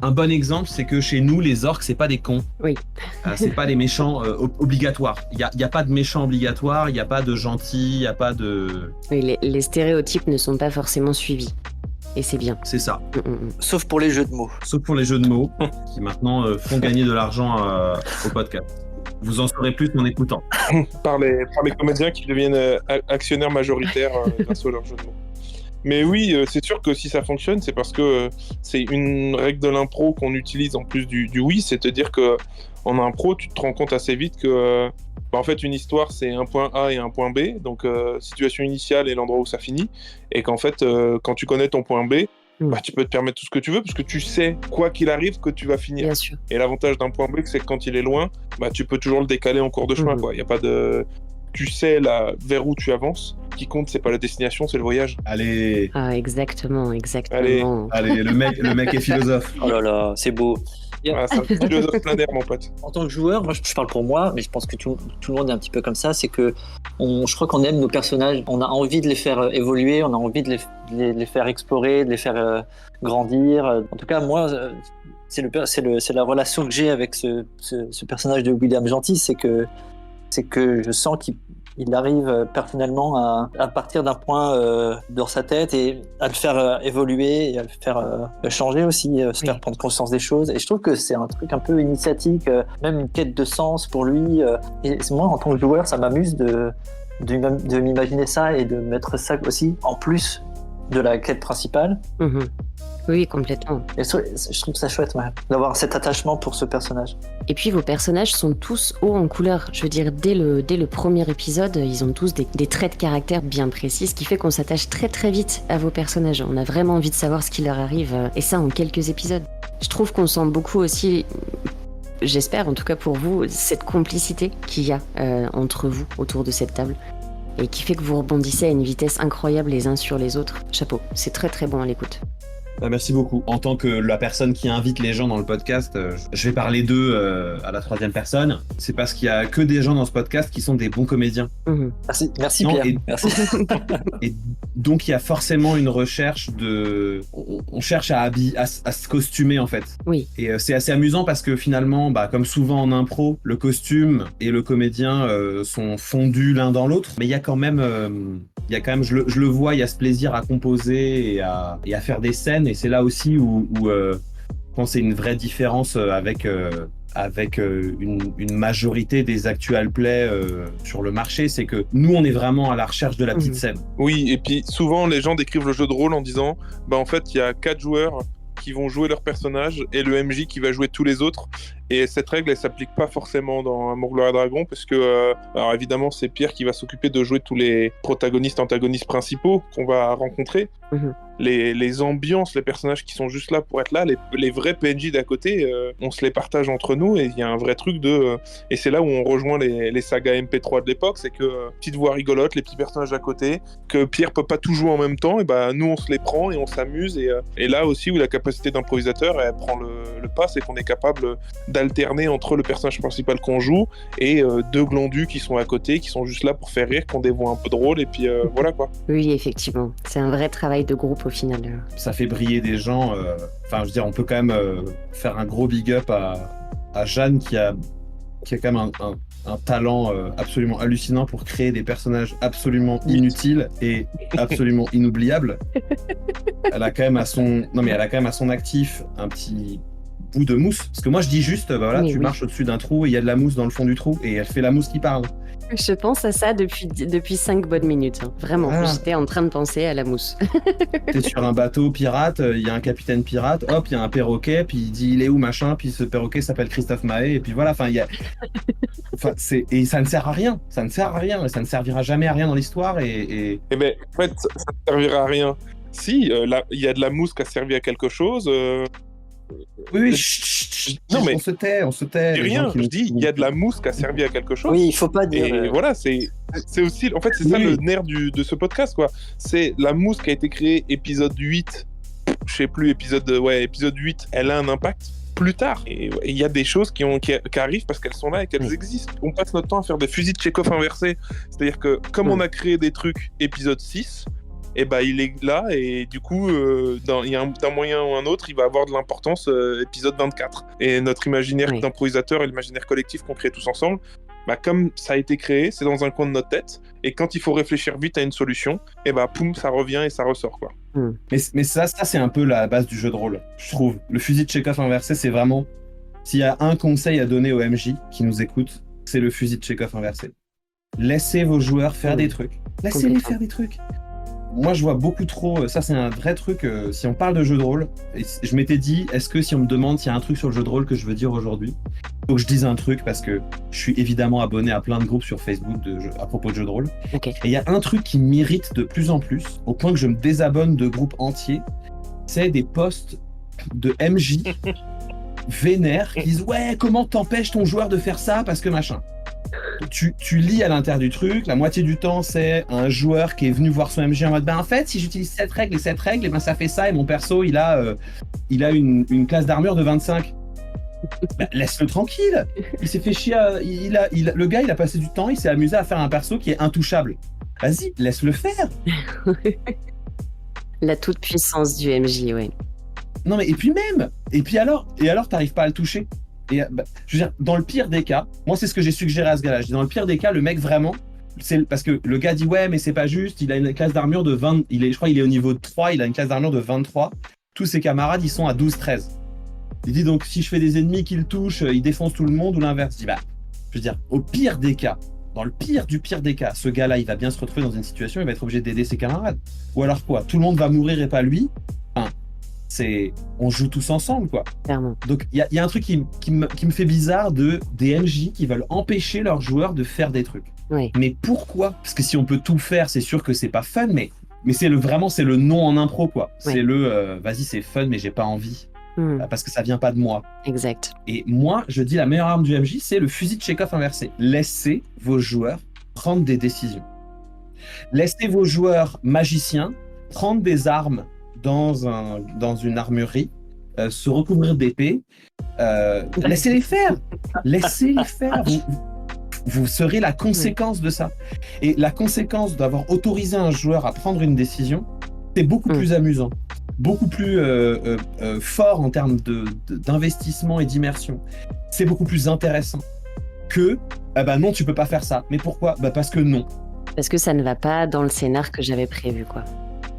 Un bon exemple, c'est que chez nous, les orques, c'est pas des cons. Oui. C'est pas des méchants obligatoires. Il y a pas de méchants obligatoires, il y a pas de gentils, il y a pas de... Oui, les stéréotypes ne sont pas forcément suivis. Et c'est bien. C'est ça. Sauf pour les jeux de mots. Sauf pour les jeux de mots, qui maintenant font gagner de l'argent au podcast. Vous en saurez plus en écoutant. par les comédiens qui deviennent actionnaires majoritaires grâce à leurs jeux de mots. Mais oui, c'est sûr que si ça fonctionne, c'est parce que c'est une règle de l'impro qu'on utilise en plus du oui, c'est-à-dire que en impro, tu te rends compte assez vite que en fait une histoire c'est un point A et un point B, donc situation initiale et l'endroit où ça finit, et qu'en fait quand tu connais ton point B, tu peux te permettre tout ce que tu veux parce que tu sais quoi qu'il arrive que tu vas finir. Bien sûr. Et l'avantage d'un point B, c'est que quand il est loin, tu peux toujours le décaler en cours de chemin, quoi. Il y a pas de tu sais vers où tu avances. Ce qui compte, c'est pas la destination, c'est le voyage. Allez. Ah, exactement. Allez, le mec est philosophe. Oh là là, c'est beau. C'est un philosophe plein d'air, mon pote. En tant que joueur, moi je parle pour moi, mais je pense que tout le monde est un petit peu comme ça, c'est que je crois qu'on aime nos personnages, on a envie de les faire évoluer, on a envie de les faire explorer, de les faire grandir. En tout cas, moi, c'est la relation que j'ai avec ce personnage de William Gentil, c'est que je sens qu'il arrive personnellement à partir d'un point dans sa tête et à le faire évoluer et à le faire changer aussi, se faire prendre conscience des choses. Et je trouve que c'est un truc un peu initiatique, même une quête de sens pour lui. Et moi, en tant que joueur, ça m'amuse de m'imaginer ça et de mettre ça aussi en plus de la quête principale. Oui, complètement. Et je trouve ça chouette, d'avoir cet attachement pour ce personnage. Et puis vos personnages sont tous hauts en couleur. Je veux dire, dès le premier épisode, ils ont tous des traits de caractère bien précis, ce qui fait qu'on s'attache très très vite à vos personnages. On a vraiment envie de savoir ce qui leur arrive, et ça en quelques épisodes. Je trouve qu'on sent beaucoup aussi, j'espère en tout cas pour vous, cette complicité qu'il y a entre vous autour de cette table. Et qui fait que vous rebondissez à une vitesse incroyable les uns sur les autres. Chapeau, c'est très très bon à l'écoute. Merci beaucoup. En tant que la personne qui invite les gens dans le podcast, je vais parler d'eux à la troisième personne. C'est parce qu'il y a que des gens dans ce podcast qui sont des bons comédiens. Merci Pierre. Merci. Et donc il y a forcément une recherche on cherche à se costumer en fait. Oui. Et c'est assez amusant parce que finalement, comme souvent en impro, le costume et le comédien sont fondus l'un dans l'autre. Mais il y a quand même, je le vois, il y a ce plaisir à composer et à faire des scènes. Et c'est là aussi où je pense c'est une vraie différence avec une majorité des actual plays sur le marché, c'est que nous on est vraiment à la recherche de la petite scène. Oui, et puis souvent les gens décrivent le jeu de rôle en disant en fait il y a 4 joueurs qui vont jouer leur personnage et le MJ qui va jouer tous les autres. Et cette règle, elle s'applique pas forcément dans Amour, Gloire et Dragon, parce que, alors évidemment, c'est Pierre qui va s'occuper de jouer tous les protagonistes, antagonistes principaux qu'on va rencontrer. Les ambiances, les personnages qui sont juste là pour être là, les vrais PNJ d'à côté, on se les partage entre nous et il y a un vrai truc et c'est là où on rejoint les sagas MP3 de l'époque, c'est que petite voix rigolote, les petits personnages à côté, que Pierre peut pas tout jouer en même temps, et nous on se les prend et on s'amuse et là aussi où la capacité d'improvisateur elle prend le pas, c'est qu'on est capable d'alterner entre le personnage principal qu'on joue et 2 glandus qui sont à côté, qui sont juste là pour faire rire, qui ont des voix un peu drôles et puis voilà quoi. Oui, effectivement, c'est un vrai travail de groupe au final. Ça fait briller des gens. Enfin, je veux dire, on peut quand même faire un gros big up à Jeanne qui a quand même un talent absolument hallucinant pour créer des personnages absolument inutiles et absolument inoubliables. Elle a quand même à son actif un petit bout de mousse. Parce que moi, je dis juste, tu marches au-dessus d'un trou et il y a de la mousse dans le fond du trou et elle fait la mousse qui parle. Je pense à ça depuis 5 bonnes minutes. Vraiment, j'étais en train de penser à la mousse. T'es sur un bateau pirate, il y a un capitaine pirate, hop, il y a un perroquet, puis il dit il est où machin, puis ce perroquet s'appelle Christophe Mahé, et puis voilà, et ça ne sert à rien, et ça ne servira jamais à rien dans l'histoire, et... Eh ben, en fait, ça ne servira à rien. Si, il y a de la mousse qui a servi à quelque chose, Oui, Non, mais- on se tait. Je dis rien, je dis, il y a de la mousse qui a servi à quelque chose. Oui, il faut pas dire. Et voilà, c'est aussi, en fait, c'est ça Oui. le nerf de ce podcast, quoi. C'est la mousse qui a été créée épisode 8, je sais plus, épisode 8, elle a un impact plus tard. Et il y a des choses qui arrivent parce qu'elles sont là et qu'elles existent. On passe notre temps à faire des fusils de Tchekhov inversés. C'est-à-dire que, comme on a créé des trucs épisode 6, et ben il est là et du coup il y a d'un moyen ou un autre il va avoir de l'importance épisode 24 et notre imaginaire d'improvisateur et l'imaginaire collectif qu'on crée tous ensemble, bah, comme ça a été créé, c'est dans un coin de notre tête et quand il faut réfléchir vite à une solution, et bah poum, ça revient et ça ressort, quoi. Mais ça c'est un peu la base du jeu de rôle, je trouve. Le fusil de Tchekhov inversé, c'est vraiment, s'il y a un conseil à donner aux MJ qui nous écoutent, c'est le fusil de Tchekhov inversé. Laissez vos joueurs faire des trucs. Laissez-les faire des trucs. Moi, je vois beaucoup trop. Ça, c'est un vrai truc. Si on parle de jeu de rôle, et je m'étais dit, est-ce que si on me demande s'il y a un truc sur le jeu de rôle que je veux dire aujourd'hui, faut que je dise un truc parce que je suis évidemment abonné à plein de groupes sur Facebook à propos de jeux de rôle. Ok. Et il y a un truc qui m'irrite de plus en plus, au point que je me désabonne de groupes entiers, c'est des posts de MJ vénères qui disent ouais, comment t'empêches ton joueur de faire ça parce que machin. Tu lis à l'intérieur du truc, la moitié du temps c'est un joueur qui est venu voir son MJ en mode en fait si j'utilise cette règle et cette règle, et ben ça fait ça et mon perso il a une classe d'armure de 25. Laisse-le tranquille. Il s'est fait chier. Le gars il a passé du temps, il s'est amusé à faire un perso qui est intouchable. Vas-y, laisse-le faire. La toute puissance du MJ, oui. Non mais et puis alors t'arrives pas à le toucher. Et je veux dire, dans le pire des cas, moi c'est ce que j'ai suggéré à ce gars-là. Je dis, dans le pire des cas, le mec vraiment, c'est parce que le gars dit ouais mais c'est pas juste, il a une classe d'armure de 20, je crois il est au niveau de 3, il a une classe d'armure de 23. Tous ses camarades ils sont à 12-13. Il dit donc si je fais des ennemis qui le touchent, il défonce tout le monde ou l'inverse. Je dis je veux dire, au pire des cas, dans le pire du pire des cas, ce gars-là il va bien se retrouver dans une situation, il va être obligé d'aider ses camarades. Ou alors quoi, tout le monde va mourir et pas lui. On joue tous ensemble, quoi. Clairement. Donc, il y a un truc qui me fait bizarre des MJ qui veulent empêcher leurs joueurs de faire des trucs. Oui. Mais pourquoi ? Parce que si on peut tout faire, c'est sûr que c'est pas fun, mais c'est le non en impro, quoi. Oui. C'est vas-y, c'est fun, mais j'ai pas envie. Parce que ça vient pas de moi. Exact. Et moi, je dis la meilleure arme du MJ, c'est le fusil de Tchekhov inversé. Laissez vos joueurs prendre des décisions. Laissez vos joueurs magiciens prendre des armes dans une armurerie, se recouvrir d'épées, laissez-les faire. Laissez-les faire. Vous serez la conséquence de ça. Et la conséquence d'avoir autorisé un joueur à prendre une décision, c'est beaucoup plus amusant, beaucoup plus fort en termes d'investissement et d'immersion. C'est beaucoup plus intéressant que non, tu peux pas faire ça. Mais pourquoi ? Parce que non. Parce que ça ne va pas dans le scénar que j'avais prévu, quoi.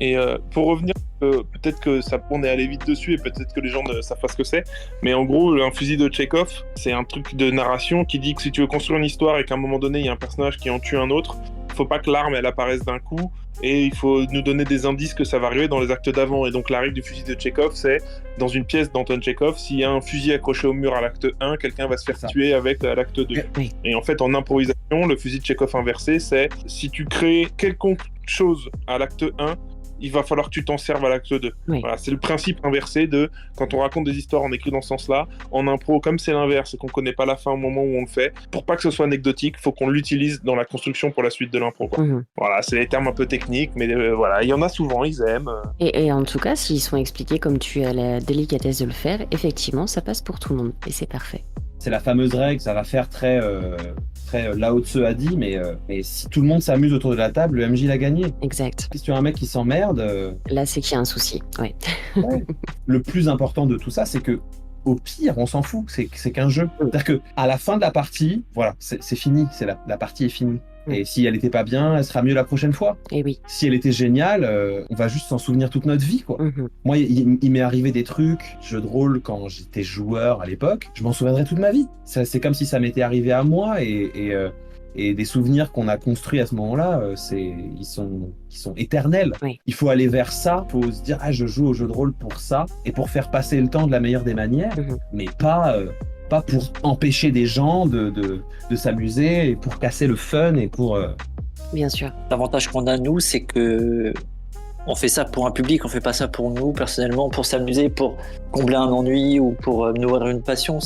Et pour revenir, peut-être que on est allé vite dessus et peut-être que les gens ne savent pas ce que c'est, mais en gros, un fusil de Tchekhov, c'est un truc de narration qui dit que si tu veux construire une histoire et qu'à un moment donné, il y a un personnage qui en tue un autre, il faut pas que l'arme, elle apparaisse d'un coup, et il faut nous donner des indices que ça va arriver dans les actes d'avant. Et donc la règle du fusil de Tchekhov, c'est, dans une pièce d'Anton Tchekhov, s'il y a un fusil accroché au mur à l'acte 1, quelqu'un va se faire tuer avec à l'acte 2. Oui. Et en fait, en improvisation, le fusil de Tchekhov inversé, c'est, si tu crées quelconque chose à l'acte 1, il va falloir que tu t'en serves à l'acte 2. Oui. Voilà, c'est le principe inversé de, quand on raconte des histoires, on écrit dans ce sens-là. En impro, comme c'est l'inverse et qu'on connaît pas la fin au moment où on le fait, pour pas que ce soit anecdotique, faut qu'on l'utilise dans la construction pour la suite de l'impro, quoi. Voilà, c'est les termes un peu techniques, mais voilà, il y en a souvent, ils aiment. Et en tout cas, s'ils sont expliqués comme tu as la délicatesse de le faire, effectivement, ça passe pour tout le monde. Et c'est parfait. C'est la fameuse règle, ça va faire très Lao Tzu a dit, mais si tout le monde s'amuse autour de la table, le MJ l'a gagné. Exact. Si tu as un mec qui s'emmerde... Là, c'est qu'il y a un souci, ouais. Le plus important de tout ça, c'est que au pire, on s'en fout, c'est qu'un jeu. C'est-à-dire qu'à la fin de la partie, voilà, c'est fini, la partie est finie. Et si elle était pas bien, elle sera mieux la prochaine fois. Et oui. Si elle était géniale, on va juste s'en souvenir toute notre vie, quoi. Moi, il m'est arrivé des trucs, jeux de rôle, quand j'étais joueur à l'époque, je m'en souviendrai toute ma vie. C'est comme si ça m'était arrivé à moi, et des souvenirs qu'on a construits à ce moment-là, ils sont éternels. Oui. Il faut aller vers ça, il faut se dire, je joue au jeu de rôle pour ça, et pour faire passer le temps de la meilleure des manières, mais pas pour empêcher des gens de s'amuser, et pour casser le fun et pour... Bien sûr. L'avantage qu'on a, nous, c'est que on fait ça pour un public, on fait pas ça pour nous personnellement, pour s'amuser, pour combler un ennui ou pour nourrir une passion.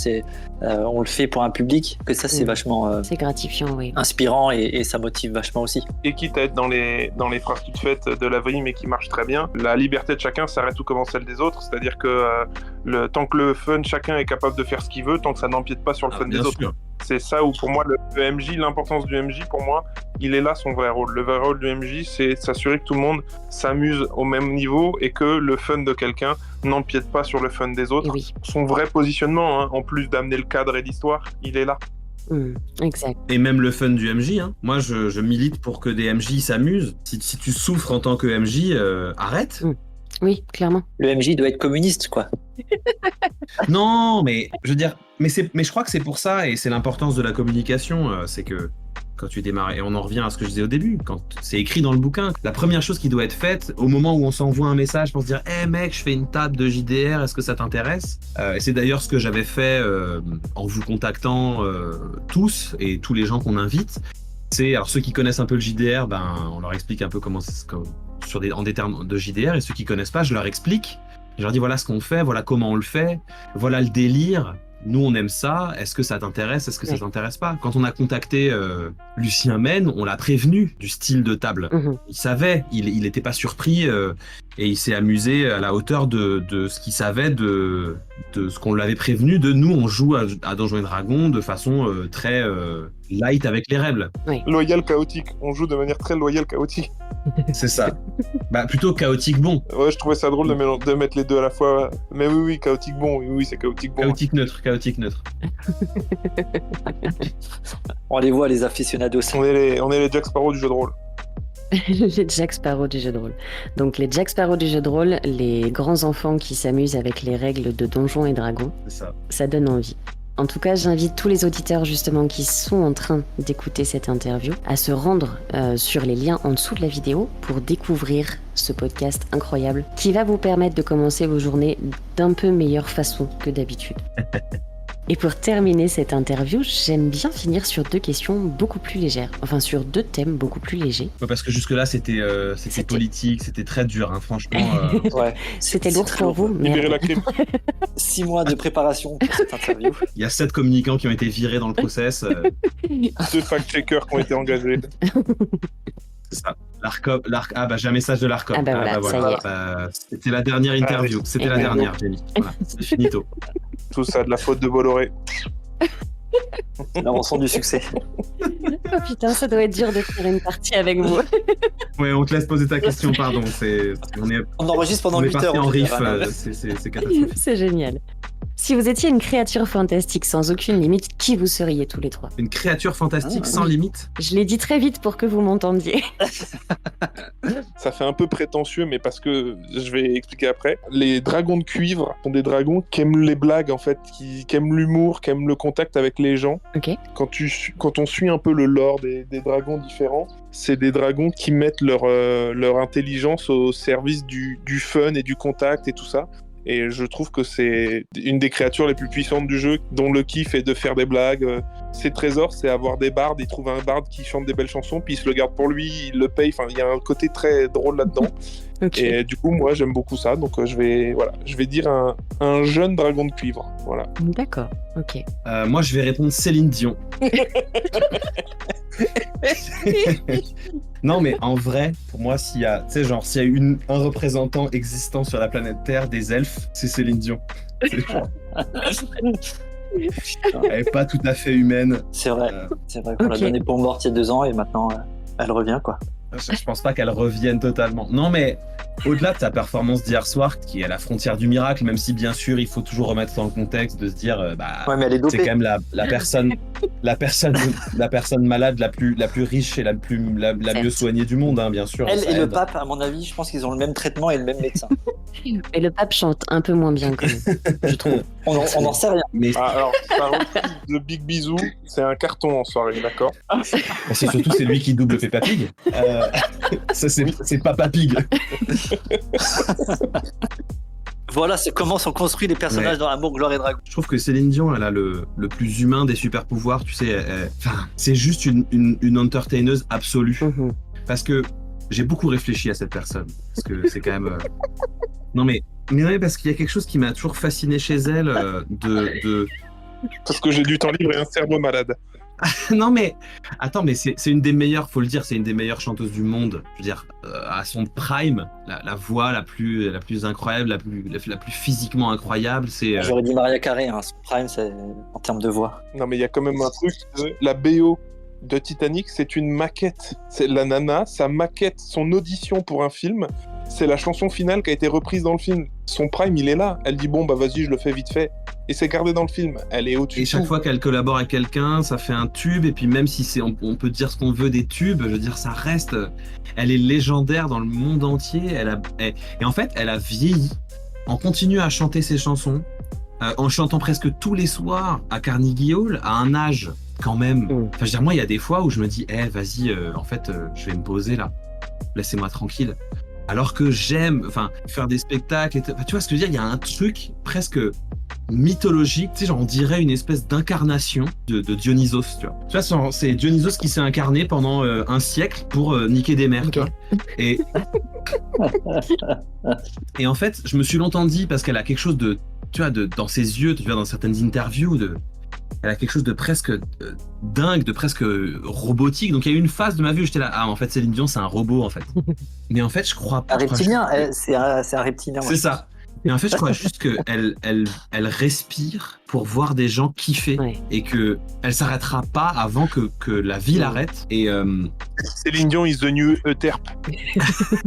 On le fait pour un public, que ça c'est vachement C'est gratifiant, oui. inspirant et ça motive vachement aussi. Et quitte à être dans les phrases toutes faites de la vie mais qui marchent très bien, la liberté de chacun s'arrête tout comme celle des autres, c'est-à-dire que tant que le fun, chacun est capable de faire ce qu'il veut, tant que ça n'empiète pas sur le fun des autres. Sûr. C'est ça où pour moi le MJ, l'importance du MJ pour moi, il est là son vrai rôle. Le vrai rôle du MJ, c'est s'assurer que tout le monde s'amuse au même niveau et que le fun de quelqu'un n'empiète pas sur le fun des autres. Oui. Son vrai positionnement, hein, en plus d'amener le cadre et l'histoire, il est là. Exact. Et même le fun du MJ. Hein. Moi, je milite pour que des MJ s'amusent. Si tu souffres en tant que MJ, arrête. Oui, clairement. Le MJ doit être communiste, quoi. Non, mais je veux dire, mais je crois que c'est pour ça, et c'est l'importance de la communication, c'est que quand tu démarres, et on en revient à ce que je disais au début, quand c'est écrit dans le bouquin, la première chose qui doit être faite au moment où on s'envoie un message pour se dire « Hey mec, je fais une table de JDR, est-ce que ça t'intéresse ?» Et c'est d'ailleurs ce que j'avais fait en vous contactant tous, et tous les gens qu'on invite. Alors ceux qui connaissent un peu le JDR, on leur explique un peu comment en des termes de JDR, et ceux qui connaissent pas, je leur explique. Je leur dis voilà ce qu'on fait, voilà comment on le fait, voilà le délire. Nous, on aime ça. Est-ce que ça t'intéresse? Est-ce que ça t'intéresse pas? Quand on a contacté Lucien Men, on l'a prévenu du style de table. Il savait, il n'était pas surpris et il s'est amusé à la hauteur de ce qu'il savait de ce qu'on l'avait prévenu. De nous, on joue à Donjons et Dragons de façon très light avec les règles. Loyal, chaotique. On joue de manière très loyale, chaotique. C'est ça. Plutôt chaotique bon. Ouais, je trouvais ça drôle de mettre les deux à la fois. Mais oui, chaotique bon. Oui, c'est chaotique bon. Chaotique neutre, chaotique neutre. On les voit, les aficionados. On est les Jack Sparrow du jeu de rôle. Les Jack Sparrow du jeu de rôle. Donc les Jack Sparrow du jeu de rôle, les grands enfants qui s'amusent avec les règles de Donjons et Dragons. C'est ça. Ça donne envie. En tout cas, j'invite tous les auditeurs justement qui sont en train d'écouter cette interview à se rendre sur les liens en dessous de la vidéo pour découvrir ce podcast incroyable qui va vous permettre de commencer vos journées d'un peu meilleure façon que d'habitude. Et pour terminer cette interview, j'aime bien finir sur 2 questions beaucoup plus légères. Enfin, sur 2 thèmes beaucoup plus légers. Ouais, parce que jusque-là, c'était politique, c'était très dur, hein, franchement. Ouais. C'était lourd pour vous, Libérer mais la clim. 6 mois de préparation pour cette interview. Il y a 7 communicants qui ont été virés dans le process. 2 fact-checkers qui ont été engagés. C'est ça. J'ai un message de l'ARCOM. Ça y est. C'était la dernière interview. C'était la dernière, Jenny. Voilà, c'est finito. Tout ça de la faute de Bolloré. La rançon du succès. Oh putain, ça doit être dur de faire une partie avec vous. Ouais, on te laisse poser ta question, pardon. On enregistre pendant on est 8 heures. parti en riff, hein. c'est catastrophique. C'est génial. Si vous étiez une créature fantastique sans aucune limite, qui vous seriez tous les 3? Une créature fantastique sans limite. Je l'ai dit très vite pour que vous m'entendiez. Ça fait un peu prétentieux, mais parce que je vais expliquer après. Les dragons de cuivre sont des dragons qui aiment les blagues, en fait, qui aiment l'humour, qui aiment le contact avec les gens. Ok. Quand on suit un peu le lore des dragons différents, c'est des dragons qui mettent leur intelligence au service du fun et du contact et tout ça. Et je trouve que c'est une des créatures les plus puissantes du jeu, dont le kiff est de faire des blagues. Ses trésors, c'est avoir des bardes. Il trouve un barde qui chante des belles chansons, puis il se le garde pour lui, il le paye. Enfin, il y a un côté très drôle là-dedans. Okay. Et du coup, moi, j'aime beaucoup ça. Donc, je vais dire un jeune dragon de cuivre. Voilà. D'accord, ok. Moi, je vais répondre Céline Dion. Non, mais en vrai, pour moi, s'il y a un représentant existant sur la planète Terre des elfes, c'est Céline Dion. Elle est pas tout à fait humaine. C'est vrai. C'est vrai qu'on l'a donnée pour morte il y a 2 ans et maintenant, elle revient, quoi. Je pense pas qu'elle revienne totalement. Non, mais au-delà de sa performance d'hier soir, qui est à la frontière du miracle, même si bien sûr il faut toujours remettre dans le contexte de se dire, ouais, mais elle est dopée. c'est quand même la personne malade la plus riche et la mieux soignée du monde, hein, bien sûr. Elle et le pape, à mon avis, je pense qu'ils ont le même traitement et le même médecin. Et le pape chante un peu moins bien quand même, je trouve. On n'en sait rien. Mais alors, par contre, le Big Bisou, c'est un carton en soirée, d'accord? c'est surtout c'est lui qui double Peppa Pig. Ça c'est Papa Pig. Voilà, c'est comment sont construits les personnages dans Amour, Gloire et Dragon. Je trouve que Céline Dion, elle a le plus humain des super pouvoirs, tu sais. C'est juste une entertaineuse absolue. Parce que j'ai beaucoup réfléchi à cette personne parce que c'est quand même. Non mais ouais, parce qu'il y a quelque chose qui m'a toujours fasciné chez elle de. Parce que j'ai du temps libre et un cerveau malade. Non mais attends, mais c'est une des meilleures, faut le dire, c'est une des meilleures chanteuses du monde. Je veux dire, à son prime, la voix la plus incroyable, la plus physiquement incroyable, c'est. J'aurais dit Maria Carey, hein. Son prime, c'est en termes de voix. Non, mais il y a quand même un truc. La BO de Titanic, c'est une maquette. C'est la nana, sa maquette, son audition pour un film, c'est la chanson finale qui a été reprise dans le film. Son prime, il est là. Elle dit bon, bah vas-y, je le fais vite fait. Et c'est gardé dans le film. Elle est au-dessus. Et chaque fois qu'elle collabore avec quelqu'un, ça fait un tube. Et puis même si on peut dire ce qu'on veut des tubes, je veux dire, ça reste. Elle est légendaire dans le monde entier. Et en fait, elle a vieilli. On continue à chanter ses chansons, en chantant presque tous les soirs à Carnegie Hall, à un âge quand même. Enfin, je veux dire, moi, il y a des fois où je me dis, vas-y, en fait, je vais me poser là. Laissez-moi tranquille. Alors que j'aime, faire des spectacles. Tu vois ce que je veux dire? Il y a un truc presque mythologique, tu sais, genre on dirait une espèce d'incarnation de Dionysos, tu vois. Tu vois, c'est Dionysos qui s'est incarné pendant un siècle pour niquer des mères, tu vois. Et en fait, je me suis longtemps dit, parce qu'elle a quelque chose de, tu vois, dans ses yeux, tu vois, dans certaines interviews, elle a quelque chose de presque dingue, de presque robotique. Donc il y a eu une phase de ma vie où j'étais là, en fait Céline Dion c'est un robot en fait. Mais en fait je crois pas. Un reptilien, c'est un reptilien. C'est ça. Et en fait, je crois juste qu'elle respire pour voir des gens kiffer et qu'elle ne s'arrêtera pas avant que la vie l'arrête. Et Céline Dion is the new Euterpe.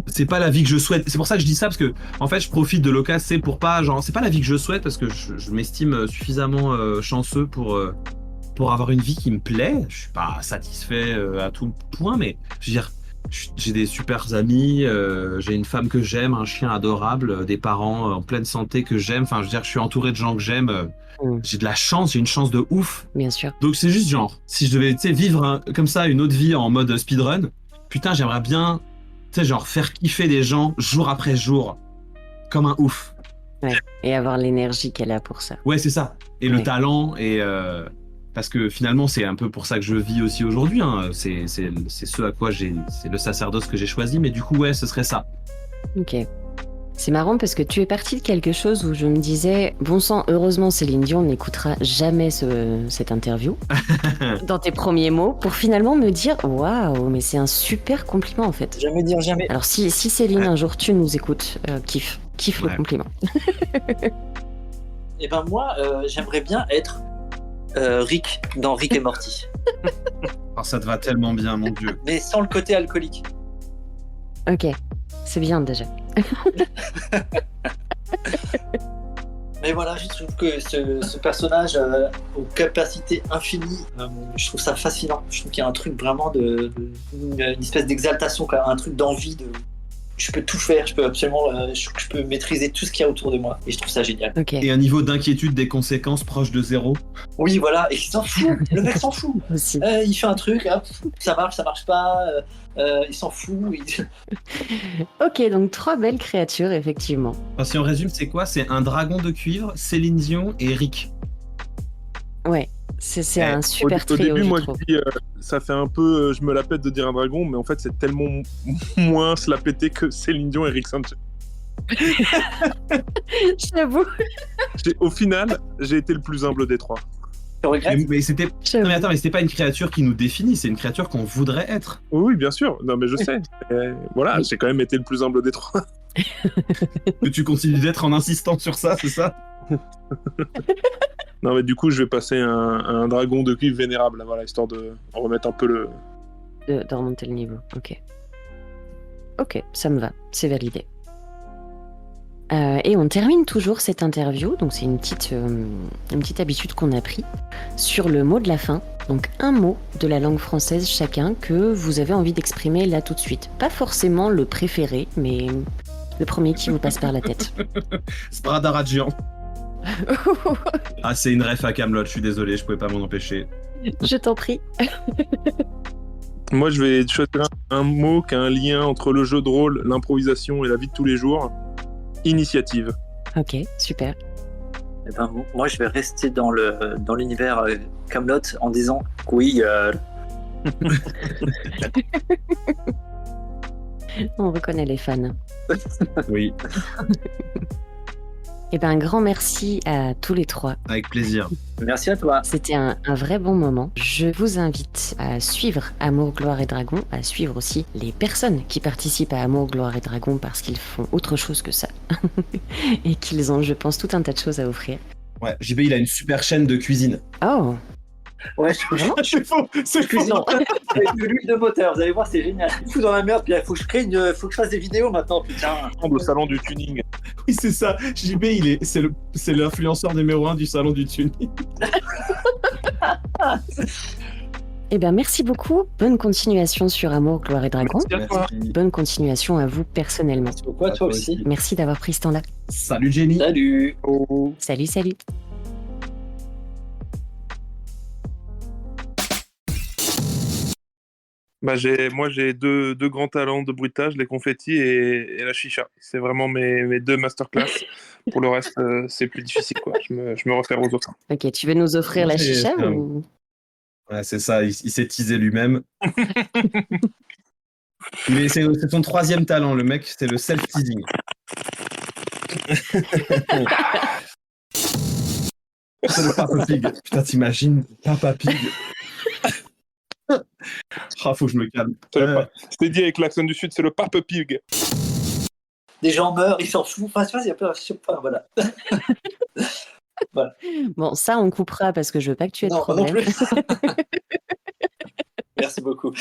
C'est pas la vie que je souhaite. C'est pour ça que je dis ça, parce que en fait, je profite de l'occasion, c'est pour pas, genre, c'est pas la vie que je souhaite, parce que je m'estime suffisamment chanceux pour avoir une vie qui me plaît. Je suis pas satisfait à tout point, mais je veux dire, j'ai des super amis, j'ai une femme que j'aime, un chien adorable, des parents en pleine santé que j'aime. Enfin, je veux dire, je suis entouré de gens que j'aime. J'ai de la chance, j'ai une chance de ouf. Bien sûr. Donc c'est juste genre, si je devais, tu sais, vivre comme ça une autre vie en mode speedrun, putain, j'aimerais bien, tu sais, genre faire kiffer des gens jour après jour, comme un ouf. Ouais. Et avoir l'énergie qu'elle a pour ça. Ouais, c'est ça. Et le talent et parce que finalement, c'est un peu pour ça que je vis aussi aujourd'hui. Hein. C'est ce à quoi c'est le sacerdoce que j'ai choisi. Mais du coup, ouais, ce serait ça. Ok. C'est marrant parce que tu es parti de quelque chose où je me disais, bon sang, heureusement Céline Dion n'écoutera jamais cette interview dans tes premiers mots, pour finalement me dire, waouh, mais c'est un super compliment en fait. Jamais dire jamais. Alors si Céline, un jour tu nous écoutes, kiffe le compliment. Et ben moi, j'aimerais bien être Rick dans Rick et Morty. Alors, ça te va tellement bien, mon Dieu. Mais sans le côté alcoolique. Ok, c'est bien déjà. Mais voilà, je trouve que ce personnage aux capacités infinies, je trouve ça fascinant. Je trouve qu'il y a un truc vraiment une espèce d'exaltation, un truc d'envie de. Je peux tout faire, je peux absolument, je peux maîtriser tout ce qu'il y a autour de moi, et je trouve ça génial. Okay. Et un niveau d'inquiétude des conséquences proche de zéro. Oui, voilà, et il s'en fout, le mec s'en fout. Aussi. Il fait un truc, ça marche pas, il s'en fout. Ok, donc 3 belles créatures, effectivement. Alors, si on résume, c'est quoi? C'est un dragon de cuivre, Céline Dion et Rick. Ouais. C'est un super au trio, début, moi, je trouve. je dis, ça fait un peu, je me la pète de dire un dragon, mais en fait, c'est tellement moins se la péter que Céline Dion et Rick Sanchez. J'avoue. Au final, j'ai été le plus humble des trois. Je regrette. Mais c'était. Non, mais attends, mais c'était pas une créature qui nous définit, c'est une créature qu'on voudrait être. Oui, bien sûr. Non, mais je sais. Voilà, j'ai quand même été le plus humble des trois. Que tu continues d'être en insistant sur ça, c'est ça? Non, mais du coup, je vais passer un dragon de cuivre vénérable, voilà, histoire de remettre un peu le. De remonter le niveau, ok. Ok, ça me va, c'est validé. Et on termine toujours cette interview, donc c'est une petite habitude qu'on a pris, sur le mot de la fin. Donc un mot de la langue française chacun que vous avez envie d'exprimer là tout de suite. Pas forcément le préféré, mais le premier qui vous passe par la tête. Spradaragian. Ah, c'est une ref à Kaamelott, je suis désolé, je pouvais pas m'en empêcher. Je t'en prie. Moi, je vais choisir un mot qui a un lien entre le jeu de rôle, l'improvisation et la vie de tous les jours. Initiative. Ok, super. Eh ben, moi, je vais rester dans l'univers Kaamelott en disant oui. On reconnaît les fans. Oui, Eh ben, un grand merci à tous les trois. avec plaisir. Merci à toi. C'était un vrai bon moment. Je vous invite à suivre Amour, Gloire et Dragon, à suivre aussi les personnes qui participent à Amour, Gloire et Dragon parce qu'ils font autre chose que ça. Et qu'ils ont, je pense, tout un tas de choses à offrir. Ouais, JB, il a une super chaîne de cuisine. Oh, Ouais, vraiment? C'est faux, c'est je cuisine avec de l'huile de moteur, vous allez voir, c'est génial. Je fous dans la merde, puis il faut que je fasse des vidéos maintenant, putain. Au salon du tuning. Oui, c'est ça. JB, c'est l'influenceur numéro 1 du salon du tuning. Eh bien, merci beaucoup. Bonne continuation sur Amour, Gloire et Dragon. Merci à toi. Merci. Bonne continuation à vous personnellement. Merci beaucoup à toi aussi. Merci d'avoir pris ce temps-là. Salut Jenny. Salut. Salut, salut. Bah, moi, j'ai deux grands talents de bruitage, les confettis et la chicha. C'est vraiment mes deux masterclass. Pour le reste, c'est plus difficile, quoi. Je me réfère aux autres. Ok, tu veux nous offrir la C'est- chicha c'est un- ou... Ouais, c'est ça, il s'est teasé lui-même. Mais c'est son troisième talent, le mec, c'est le self-teasing. C'est le Papa Pig. Putain, t'imagines, Papa Pig. Ah, faut que je me calme. C'était dit avec l'accent du Sud, c'est le Pape Pig. Des gens meurent, ils s'en foutent. Enfin, tu vois, il y a plein, je sais pas, voilà. Bon, ça, on coupera parce que je veux pas que tu aies de Non, moi non problème. plus. Merci beaucoup.